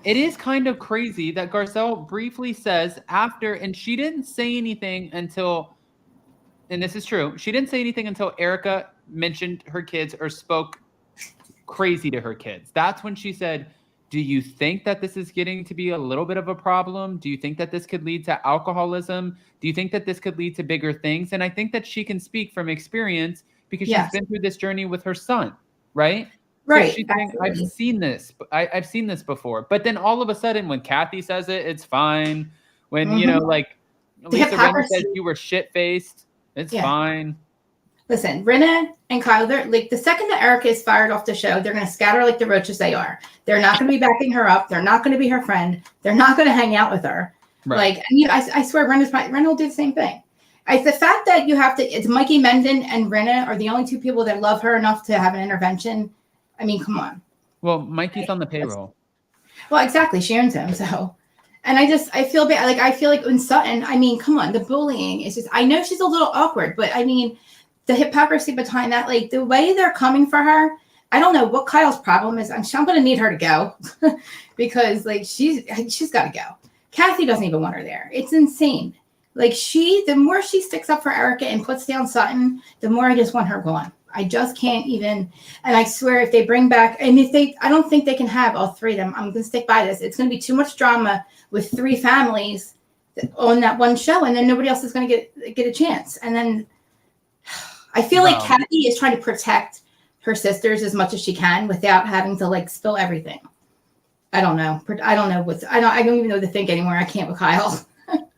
it is kind of crazy that Garcelle briefly says after, and she didn't say anything until, and this is true, she didn't say anything until Erica mentioned her kids or spoke crazy to her kids. That's when she said, do you think that this is getting to be a little bit of a problem? Do you think that this could lead to alcoholism? Do you think that this could lead to bigger things? And I think that she can speak from experience because she's been through this journey with her son, right? Right. So she's saying, I've seen this. I've seen this before. But then all of a sudden, when Kathy says it, it's fine. When, like Lisa Rinna says you were shit-faced, it's fine. Listen, Rinna and Kyle, they're like the second that Erica is fired off the show, they're going to scatter like the roaches they are. They're not going to be backing her up. They're not going to be her friend. They're not going to hang out with her. Right. Like, I swear Rinna will do the same thing. It's the fact that it's Mikey Menden and Rinna are the only 2 people that love her enough to have an intervention. Come on. Well, Mikey's on the payroll. Well, exactly. She owns him. So, and I feel bad. Like, I feel like in Sutton, come on, the bullying is just, I know she's a little awkward, but the hypocrisy behind that, like the way they're coming for her, I don't know what Kyle's problem is. I'm going to need her to go because like she's got to go. Kathy doesn't even want her there. It's insane. Like the more she sticks up for Erica and puts down Sutton, the more I just want her gone. I just can't even. And I swear if they bring back, and I don't think they can have all 3 of them. I'm going to stick by this. It's going to be too much drama with 3 families on that one show. And then nobody else is going to get a chance. And then I feel like Kathy is trying to protect her sisters as much as she can without having to like spill everything. I don't know. I don't even know what to think anymore. I can't with Kyle.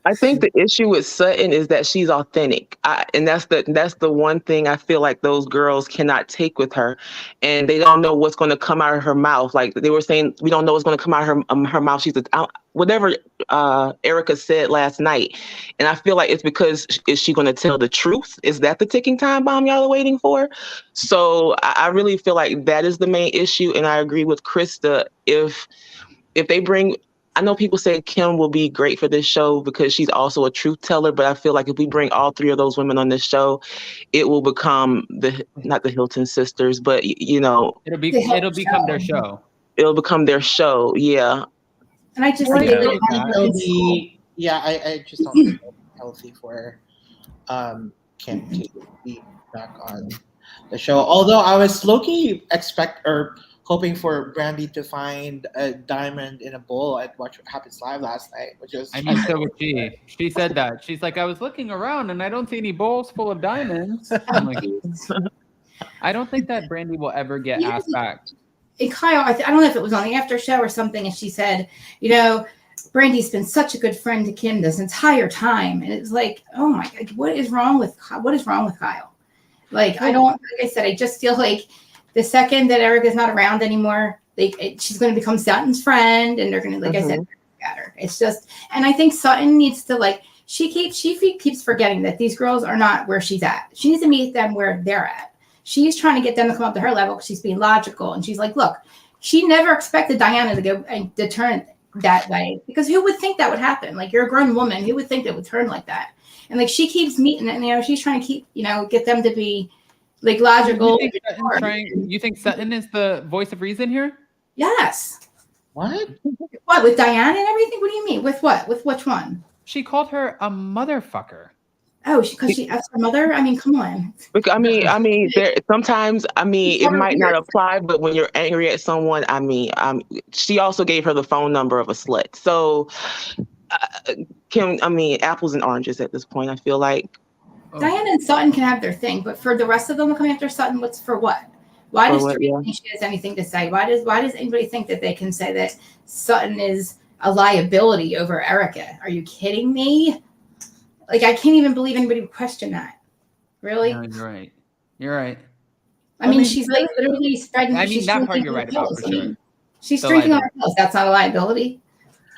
I think the issue with Sutton is that she's authentic. And that's the one thing I feel like those girls cannot take with her. And they don't know what's going to come out of her mouth. Like they were saying, we don't know what's going to come out of her mouth. She's whatever Erica said last night. And I feel like it's because is she going to tell the truth? Is that the ticking time bomb y'all are waiting for? So I really feel like that is the main issue. And I agree with Krista. If they bring, I know people say Kim will be great for this show because she's also a truth teller, but I feel like if we bring all 3 of those women on this show, it will become not the Hilton sisters, but it'll become their show. It'll become their show, yeah. And I just I just don't think it's healthy for Kim to be back on the show. Although I was low-key hoping for Brandy to find a diamond in a bowl at What Happens Live last night, which was. I mean, so was she. She said that. She's like, I was looking around and I don't see any bowls full of diamonds. I'm like, I don't think that Brandy will ever get asked back. And Kyle, I don't know if it was on the after show or something, and she said, Brandy's been such a good friend to Kim this entire time, and it's like, oh my God, what is wrong with Kyle? Like, like I said, I just feel like the second that Erica's not around anymore, she's going to become Sutton's friend, and they're going to, like I said, at her. It's just, and I think Sutton needs to she keeps forgetting that these girls are not where she's at. She needs to meet them where they're at. She's trying to get them to come up to her level because she's being logical, and she's like, look, she never expected Diana to go and to turn that way, because who would think that would happen? Like, you're a grown woman, who would think it would turn like that? And like, she keeps meeting, and she's trying to keep, get them to be like logical. You think Sutton is the voice of reason here? Yes. What with Diana and everything? What do you mean? With what? With which one? She called her a motherfucker. Oh, because she asked her mother? I mean, come on. I mean, sometimes, it might not apply, but when you're angry at someone, she also gave her the phone number of a slut. So, Kim, apples and oranges at this point, I feel like. Diana and Sutton can have their thing, but for the rest of them coming after Sutton, what's for what? Why does Teresa think she has anything to say? Why does anybody think that they can say that Sutton is a liability over Erica? Are you kidding me? Like, I can't even believe anybody would question that. Really? No, you're right. I mean, she's like literally spreading. I mean, that part you're right about for sure. She's drinking on her pills. That's not a liability.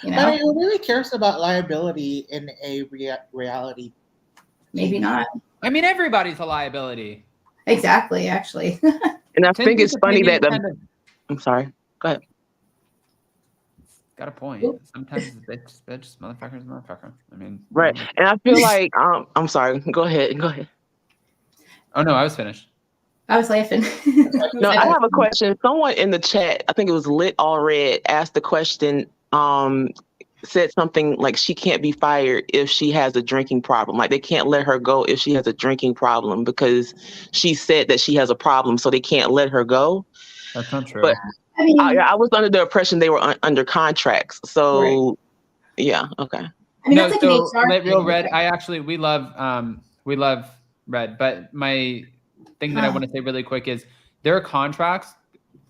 But who really cares about liability in a reality? Maybe not. I mean, everybody's a liability. Exactly, actually. And I think it's funny that I'm sorry. Go ahead. Got a point. Sometimes bitch, motherfucker. I mean, right. And I feel like I'm sorry. Go ahead. Oh no, I was finished. I was laughing. No, I have a question. Someone in the chat, I think it was Lit All Red, asked the question. Said something like she can't be fired if she has a drinking problem. Like, they can't let her go if she has a drinking problem because she said that she has a problem, so they can't let her go. That's not true. But I mean, I was under the impression they were under contracts. So, right. Yeah, okay. I mean, no, so Lit Real Red. we love Red. But my thing that I want to say really quick is their contracts.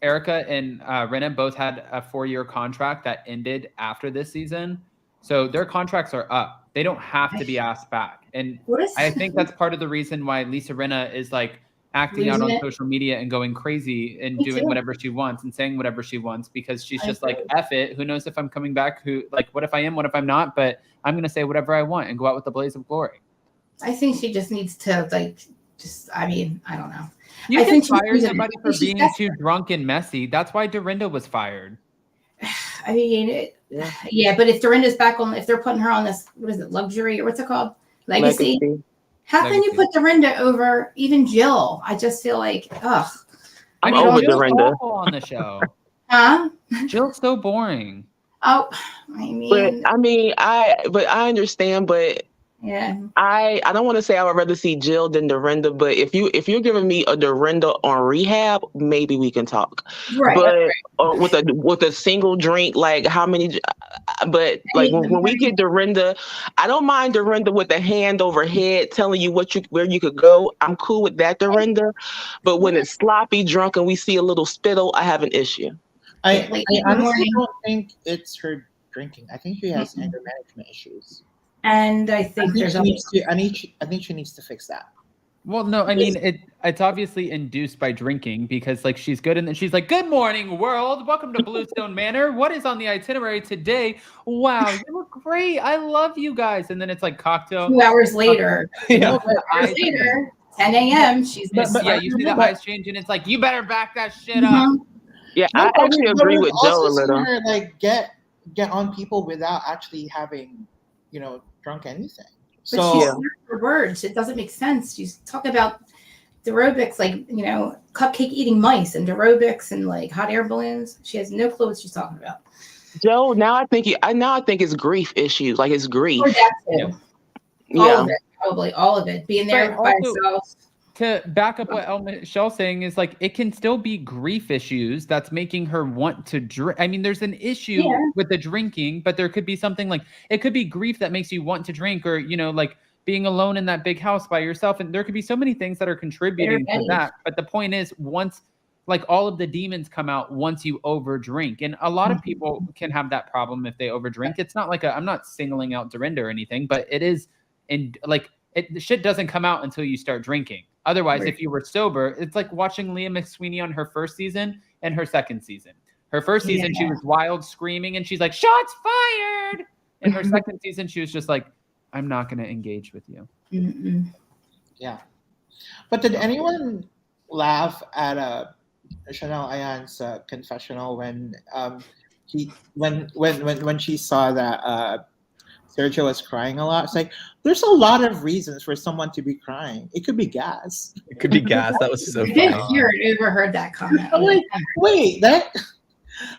Erica and Rinna both had a 4-year contract that ended after this season. So their contracts are up. They don't have to be asked back. And I think that's part of the reason why Lisa Rinna is like acting out on social media and going crazy and doing whatever she wants and saying whatever she wants, because she's just like, F it. Who knows if I'm coming back? What if I am? What if I'm not? But I'm going to say whatever I want and go out with the blaze of glory. I think she just needs to I don't know. You can fire somebody for being too drunk and messy. That's why Dorinda was fired. I mean, but if Dorinda's back on, if they're putting her on this, what is it, luxury, or what's it called? Legacy. How can you put Dorinda over even Jill? I just feel like, ugh. I'm over Dorinda on the show. Huh? Jill's so boring. Oh, I understand, but yeah, I don't want to say I would rather see Jill than Dorinda, but if you're giving me a Dorinda on rehab, maybe we can talk. Right. But with a single drink, like how many? But like when we get Dorinda, I don't mind Dorinda with a hand over head telling you where you could go. I'm cool with that, Dorinda. But when it's sloppy drunk and we see a little spittle, I have an issue. I honestly don't think it's her drinking. I think she has anger management issues. And I think she needs to fix that. Well, no, I mean it's obviously induced by drinking, because like she's good and then she's like, "Good morning, world. Welcome to Bluestone Manor. What is on the itinerary today? Wow, you look great. I love you guys." And then it's like cocktail. 2 hours later. 2 hours later, 10 a.m. She's you see the eyes change and it's like, you better back that shit up. Yeah, I actually agree with Joe a little. Her, like get on people without actually having, drunk anything. But she's her words. It doesn't make sense. She's talking about aerobics, like, cupcake eating mice and aerobics and like hot air balloons. She has no clue what she's talking about. Joe, now I think it's grief issues. Like, it's grief. Or that too. All of it, probably all of it. Being there by herself. to back up what Michelle's saying is like it can still be grief issues that's making her want to drink. I mean, there's an issue with the drinking, but there could be something like it could be grief that makes you want to drink, or like being alone in that big house by yourself, and there could be so many things that are contributing to that. But the point is, once like all of the demons come out once you overdrink, and a lot of people can have that problem if they overdrink. It's not like I'm not singling out Dorinda or anything, but it is, and like the shit doesn't come out until you start drinking. Otherwise, if you were sober, it's like watching Leah McSweeney on her first season and her second season. Her first season, she was wild, screaming, and she's like, "Shots fired!" In her second season, she was just like, "I'm not going to engage with you." Yeah. But did anyone laugh at Chanel Ayan's confessional when when she saw that Sergio was crying a lot? It's like there's a lot of reasons for someone to be crying. It could be gas. It could be gas. That was so I funny. didn't hear it. Ever heard that comment? I'm like, wait, that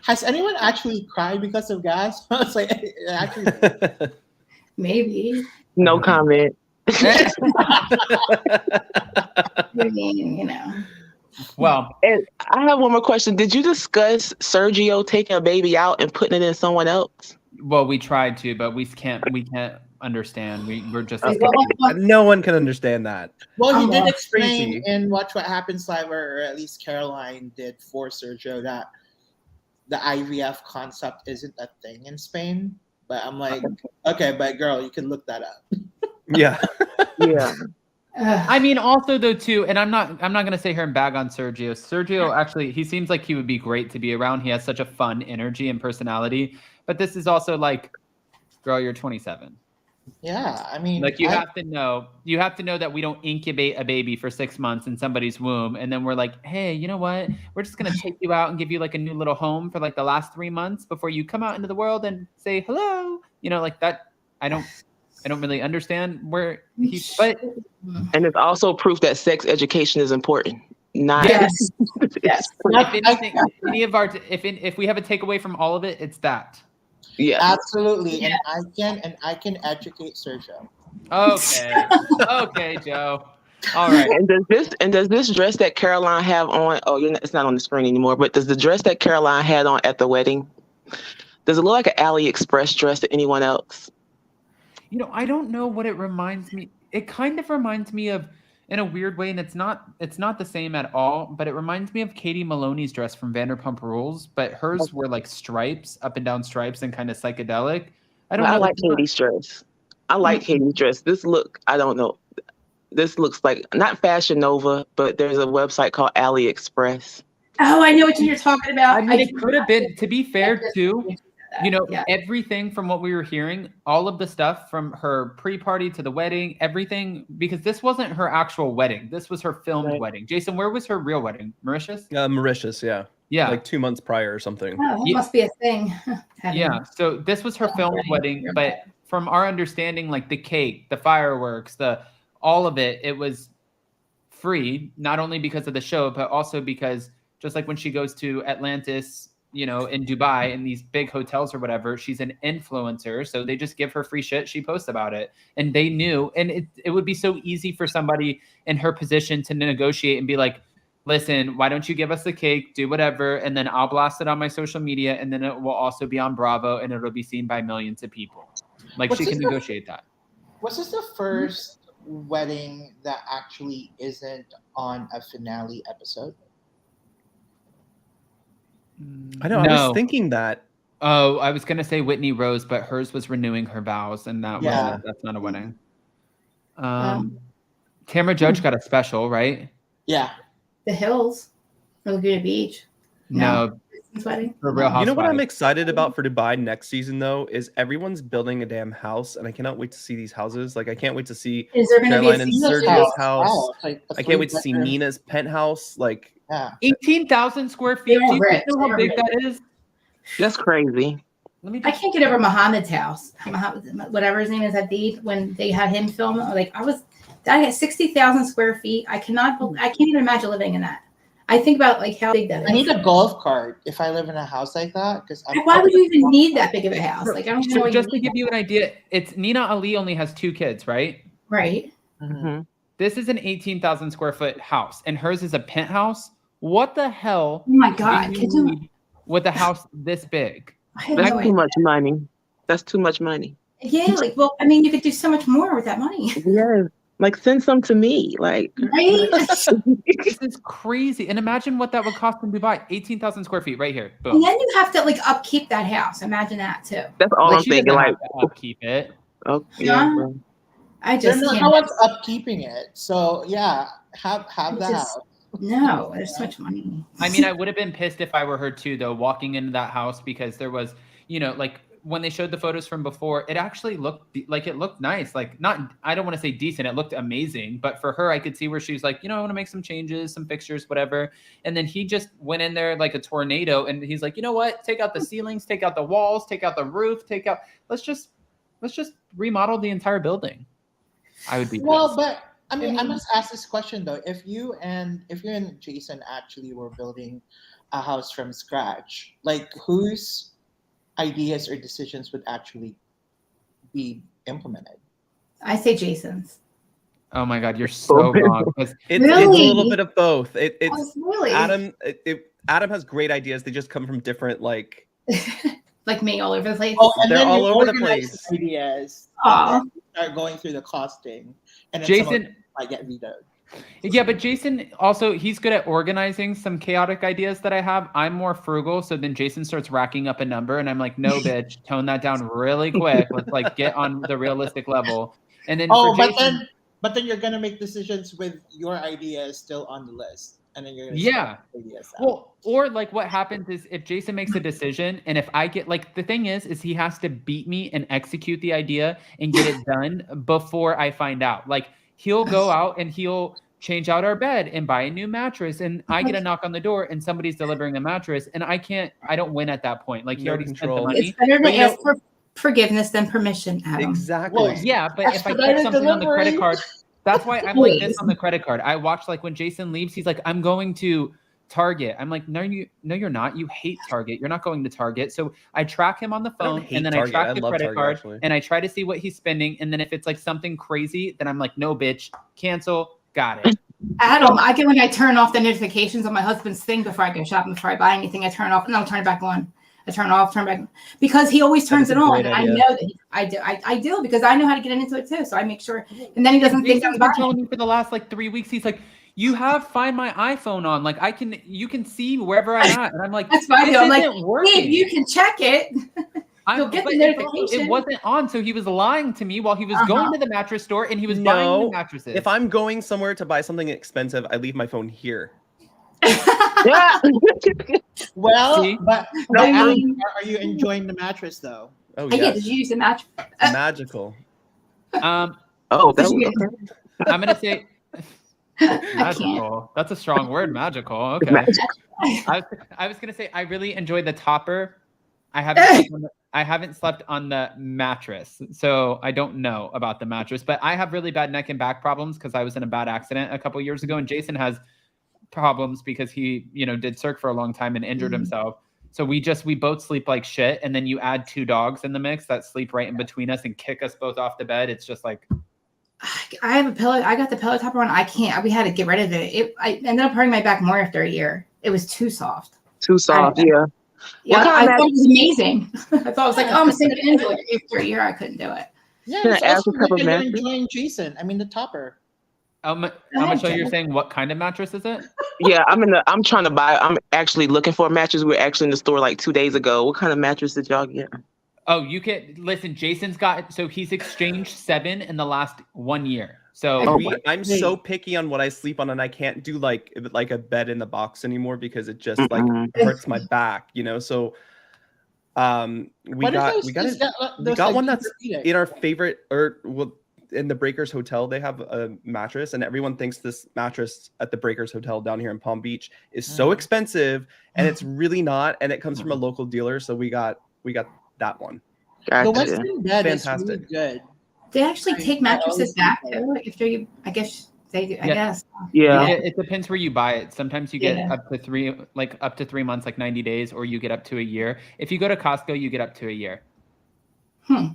has anyone actually cried because of gas? I was like, actually, Maybe. No comment. I mean, Well, And I have one more question. Did you discuss Sergio taking a baby out and putting it in someone else? well, we tried to, but we can't understand. We're just No one can understand that. well, he did Crazy. explain in Watch What Happens Live, or at least Caroline did for Sergio, that the IVF concept isn't a thing in Spain. But I'm like, okay, but girl, you can look that up. Yeah. Yeah. I mean, also though too, and I'm not gonna say here and bag on Sergio. Sergio actually, he seems like he would be great to be around. He has such a fun energy and personality. But this is also like, girl, you're 27. Yeah, I mean, Like you have to know that we don't incubate a baby for 6 months in somebody's womb, and then we're like, hey, you know what? We're just gonna take you out and give you like a new little home for like the last 3 months before you come out into the world and say hello. Like that. I don't really understand where he's. But And it's also proof that sex education is important. Not Yes. Yes. if anything, if we have a takeaway from all of it, it's that. Yeah. absolutely, and I can educate Sergio. Okay, Joe. All right. And does this dress that Caroline have on? Oh, it's not on the screen anymore. But does the dress that Caroline had on at the wedding? Does it look like an AliExpress dress to anyone else? I don't know what it reminds me. It kind of reminds me of, in a weird way, and it's not the same at all, but it reminds me of Katie Maloney's dress from Vanderpump Rules, but hers were like stripes, up and down stripes, and kind of psychedelic. I don't know. I like Katie's dress. I like Katie's dress. I don't know. This looks like not Fashion Nova, but there's a website called AliExpress. Oh, I know what you're talking about. I mean, it could have been, to be fair, too. Yeah. Everything from what we were hearing, all of the stuff from her pre-party to the wedding, everything, because this wasn't her actual wedding. This was her filmed wedding. Jason, where was her real wedding? Mauritius? Mauritius, yeah. Yeah. Like 2 months prior or something. Oh, that must be a thing. Yeah. So this was her filmed wedding, but from our understanding, like the cake, the fireworks, all of it, it was free, not only because of the show, but also because just like when she goes to Atlantis, in Dubai, in these big hotels or whatever, she's an influencer. So they just give her free shit. She posts about it. And they knew, and it would be so easy for somebody in her position to negotiate and be like, listen, why don't you give us the cake, do whatever, and then I'll blast it on my social media, and then it will also be on Bravo, and it'll be seen by millions of people. Like, she can negotiate that. Was this the first wedding that actually isn't on a finale episode? I know. I was thinking that. Oh, I was gonna say Whitney Rose, but hers was renewing her vows, and that's not a wedding. Tamara Judge got a special, right? Yeah. The Hills or Laguna Beach. No. Wedding. For Real Housewives. You know what I'm excited about for Dubai next season, though, is everyone's building a damn house, and I cannot wait to see these houses. Like, I can't wait to see Is there gonna be Caroline a and Caesar's Sergio's house? house. Wow, it's like a I can't wait to see three-bedroom. Nina's penthouse. Like, Yeah. 18,000 square feet. They are Do you rich. know how They are big rich. that is? That's crazy. Let me I just, can't get over Muhammad's house. Whatever his name is, Hadid, when they had him film, that had 60,000 square feet. I can't even imagine living in that. I think about like how big that is. I need a golf cart if I live in a house like that. Because Why would you even need that big of a house? Like, I don't even know. so what just you to give you an idea, it's Nina Ali only has 2 kids, right? right. Mhm. This is an 18,000 square foot house, and hers is a penthouse. What the hell? Oh my God! do you need with a house this big? That's too much money. That's too much money. Yeah, like, well, I mean, you could do so much more with that money. Yeah, like send some to me, like. Right? This is crazy. And imagine what that would cost in Dubai. 18,000 square feet right here. Boom. And then you have to like upkeep that house. Imagine that too. That's all I'm she thinking. doesn't Like, have to upkeep it. okay. Yeah. bro. I just There's can't. no one's upkeeping it. So yeah, have the Just- house. No, there's so much money. I mean, I would have been pissed if I were her too, though, walking into that house, because there was, like when they showed the photos from before, it actually looked like it looked nice. Like, not, I don't want to say decent, it looked amazing, but for her, I could see where she's like, I want to make some changes, some fixtures, whatever. And then he just went in there like a tornado, and he's like, you know what? Take out the ceilings, take out the walls, take out the roof, let's just remodel the entire building. I would be Well, pissed. but I mean, I must ask this question though: if you and Jason actually were building a house from scratch, like whose ideas or decisions would actually be implemented? I say Jason's. Oh my God, you're so wrong. 'Cause It's a Really? little bit of both. It's Really? Adam. Adam has great ideas. They just come from different like. Like me all over the place. Oh, and They're then all you over the organize place. Ideas. Aw. And then you start going through the costing, and then some of Jason, them might get vetoed. yeah, but Jason also, he's good at organizing some chaotic ideas that I have. I'm more frugal, so then Jason starts racking up a number, and I'm like, no, bitch, tone that down really quick. Let's like get on the realistic level. And then Oh, for but Jason, then you're gonna make decisions with your ideas still on the list, and then you're gonna Yeah. sort ideas out. well, or like what happens is if Jason makes a decision, and if I get like, the thing is he has to beat me and execute the idea and get it done before I find out. Like, he'll go out and he'll change out our bed and buy a new mattress, and I get a knock on the door and somebody's delivering a mattress, and I don't win at that point. Like, he No already spent the control. money. It's better But to you know- ask for forgiveness than permission, Adam. Exactly. Well, yeah, but if I catch Expedited something on the credit delivery. card, that's why I'm like this Please. on the credit card. I watch, like, when Jason leaves, he's like, I'm going to Target. I'm like, no, you're not. You hate Target. You're not going to Target. So I track him on the I don't phone, hate and then Target. I I track the love credit Target, card, actually. and I try to see what he's spending. And then if it's like something crazy, then I'm like, no, bitch, cancel. Got it. Adam, I get when I turn off the notifications on my husband's thing before I go shopping, before I buy anything, I turn it off and I'll turn it back on. I turn it off, turn it back on. Because he always turns That it is a on. great And I idea. know that I do because I know how to get into it too. So I make sure, and then he doesn't think Jason's I'm been buying. telling me for the last like 3 weeks. He's like, you have Find My iPhone on. Like, you can see wherever I'm at. And I'm like, That's why I this do. I'm like, isn't working. Babe, you can check it. You'll get but the it's also- notification. It wasn't on, so he was lying to me while he was going to the mattress store, and he was buying No, new mattresses. if I'm going somewhere to buy something expensive, I leave my phone here. Yeah. Well, See? but I Adam, mean- are you enjoying the mattress though? Oh Yeah, yes. did you use the match? Magical. Oh, that Did you was get- okay. I'm gonna say I can't. magical. That's a strong word, magical. Okay. I was gonna say I really enjoyed the topper. I haven't slept on the mattress, so I don't know about the mattress. But I have really bad neck and back problems because I was in a bad accident a couple years ago, and Jason has problems because he, did Cirque for a long time and injured himself. So we both sleep like shit, and then you add 2 dogs in the mix that sleep right in between us and kick us both off the bed. It's just like, I have a pillow. I got the pillow topper on. I can't. We had to get rid of it. I ended up hurting my back more after a year. It was too soft. Too soft, yeah. Yeah, What kind I of thought it was amazing. I thought I was like, oh, I'm sinking into it. After a year, I couldn't do it. Yeah, Can I it's ask also a couple good that you're mattress? enjoying Jason. I mean, the topper. Michelle, you're saying what kind of mattress is it? Yeah, I'm trying to buy. I'm actually looking for a mattress. We were actually in the store like 2 days ago. What kind of mattress did y'all get? Oh, you can listen. Jason's got, so he's exchanged 7 in the last 1 year. So I'm so picky on what I sleep on, and I can't do like a bed in the box animour because it just like hurts my back, So we got one that's in our favorite, in the Breakers Hotel. They have a mattress, and everyone thinks this mattress at the Breakers Hotel down here in Palm Beach is so expensive, and it's really not. And it comes from a local dealer, so we got that one. The Gotcha. Western bed is Fantastic. really good. They actually take mattresses back too. After you, I guess they do. I Yeah. guess. Yeah. it depends where you buy it. Sometimes you get Yeah. up to 3 months, like 90 days, or you get up to a year. If you go to Costco, you get up to a year. Hmm.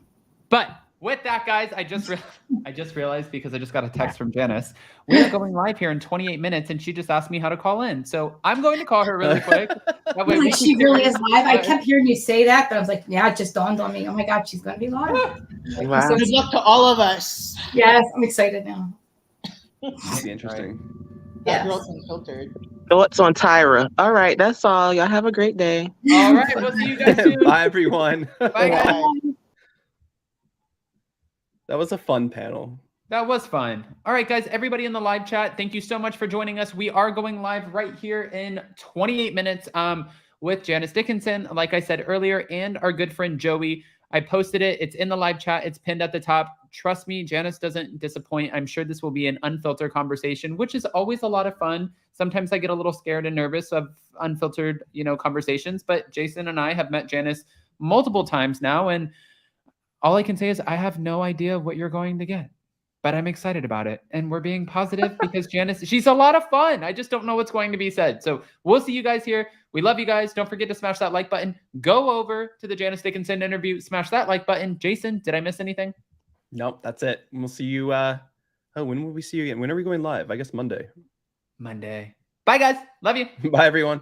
But with that, guys, I just realized because I just got a text from Janice. We are going live here in 28 minutes, and she just asked me how to call in. So I'm going to call her really quick. That way Like she really is live. I kept hearing you say that, but I was like, yeah, it just dawned on me. Oh my God, she's gonna be live. Like, Wow. so Good luck to all of us. yes, I'm excited now. It'll be interesting. That Yes. girl's unfiltered. Thoughts on Tyra? All right, that's all. Y'all have a great day. All right, we'll see you guys soon. Bye, everyone. Bye, guys. That was a fun panel. That was fun. All right, guys, everybody in the live chat, thank you so much for joining us. We are going live right here in 28 minutes with Janice Dickinson, like I said earlier, and our good friend Joey. I posted it. It's in the live chat. It's pinned at the top. Trust me, Janice doesn't disappoint. I'm sure this will be an unfiltered conversation, which is always a lot of fun. Sometimes I get a little scared and nervous of unfiltered, conversations, but Jason and I have met Janice multiple times now, and all I can say is I have no idea what you're going to get, but I'm excited about it. And we're being positive because Janice, she's a lot of fun. I just don't know what's going to be said. So we'll see you guys here. We love you guys. Don't forget to smash that like button. Go over to the Janice Dickinson interview. Smash that like button. Jason, did I miss anything? Nope, that's it. We'll see you. When will we see you again? When are we going live? I guess Monday. Monday. Bye, guys. Love you. Bye, everyone.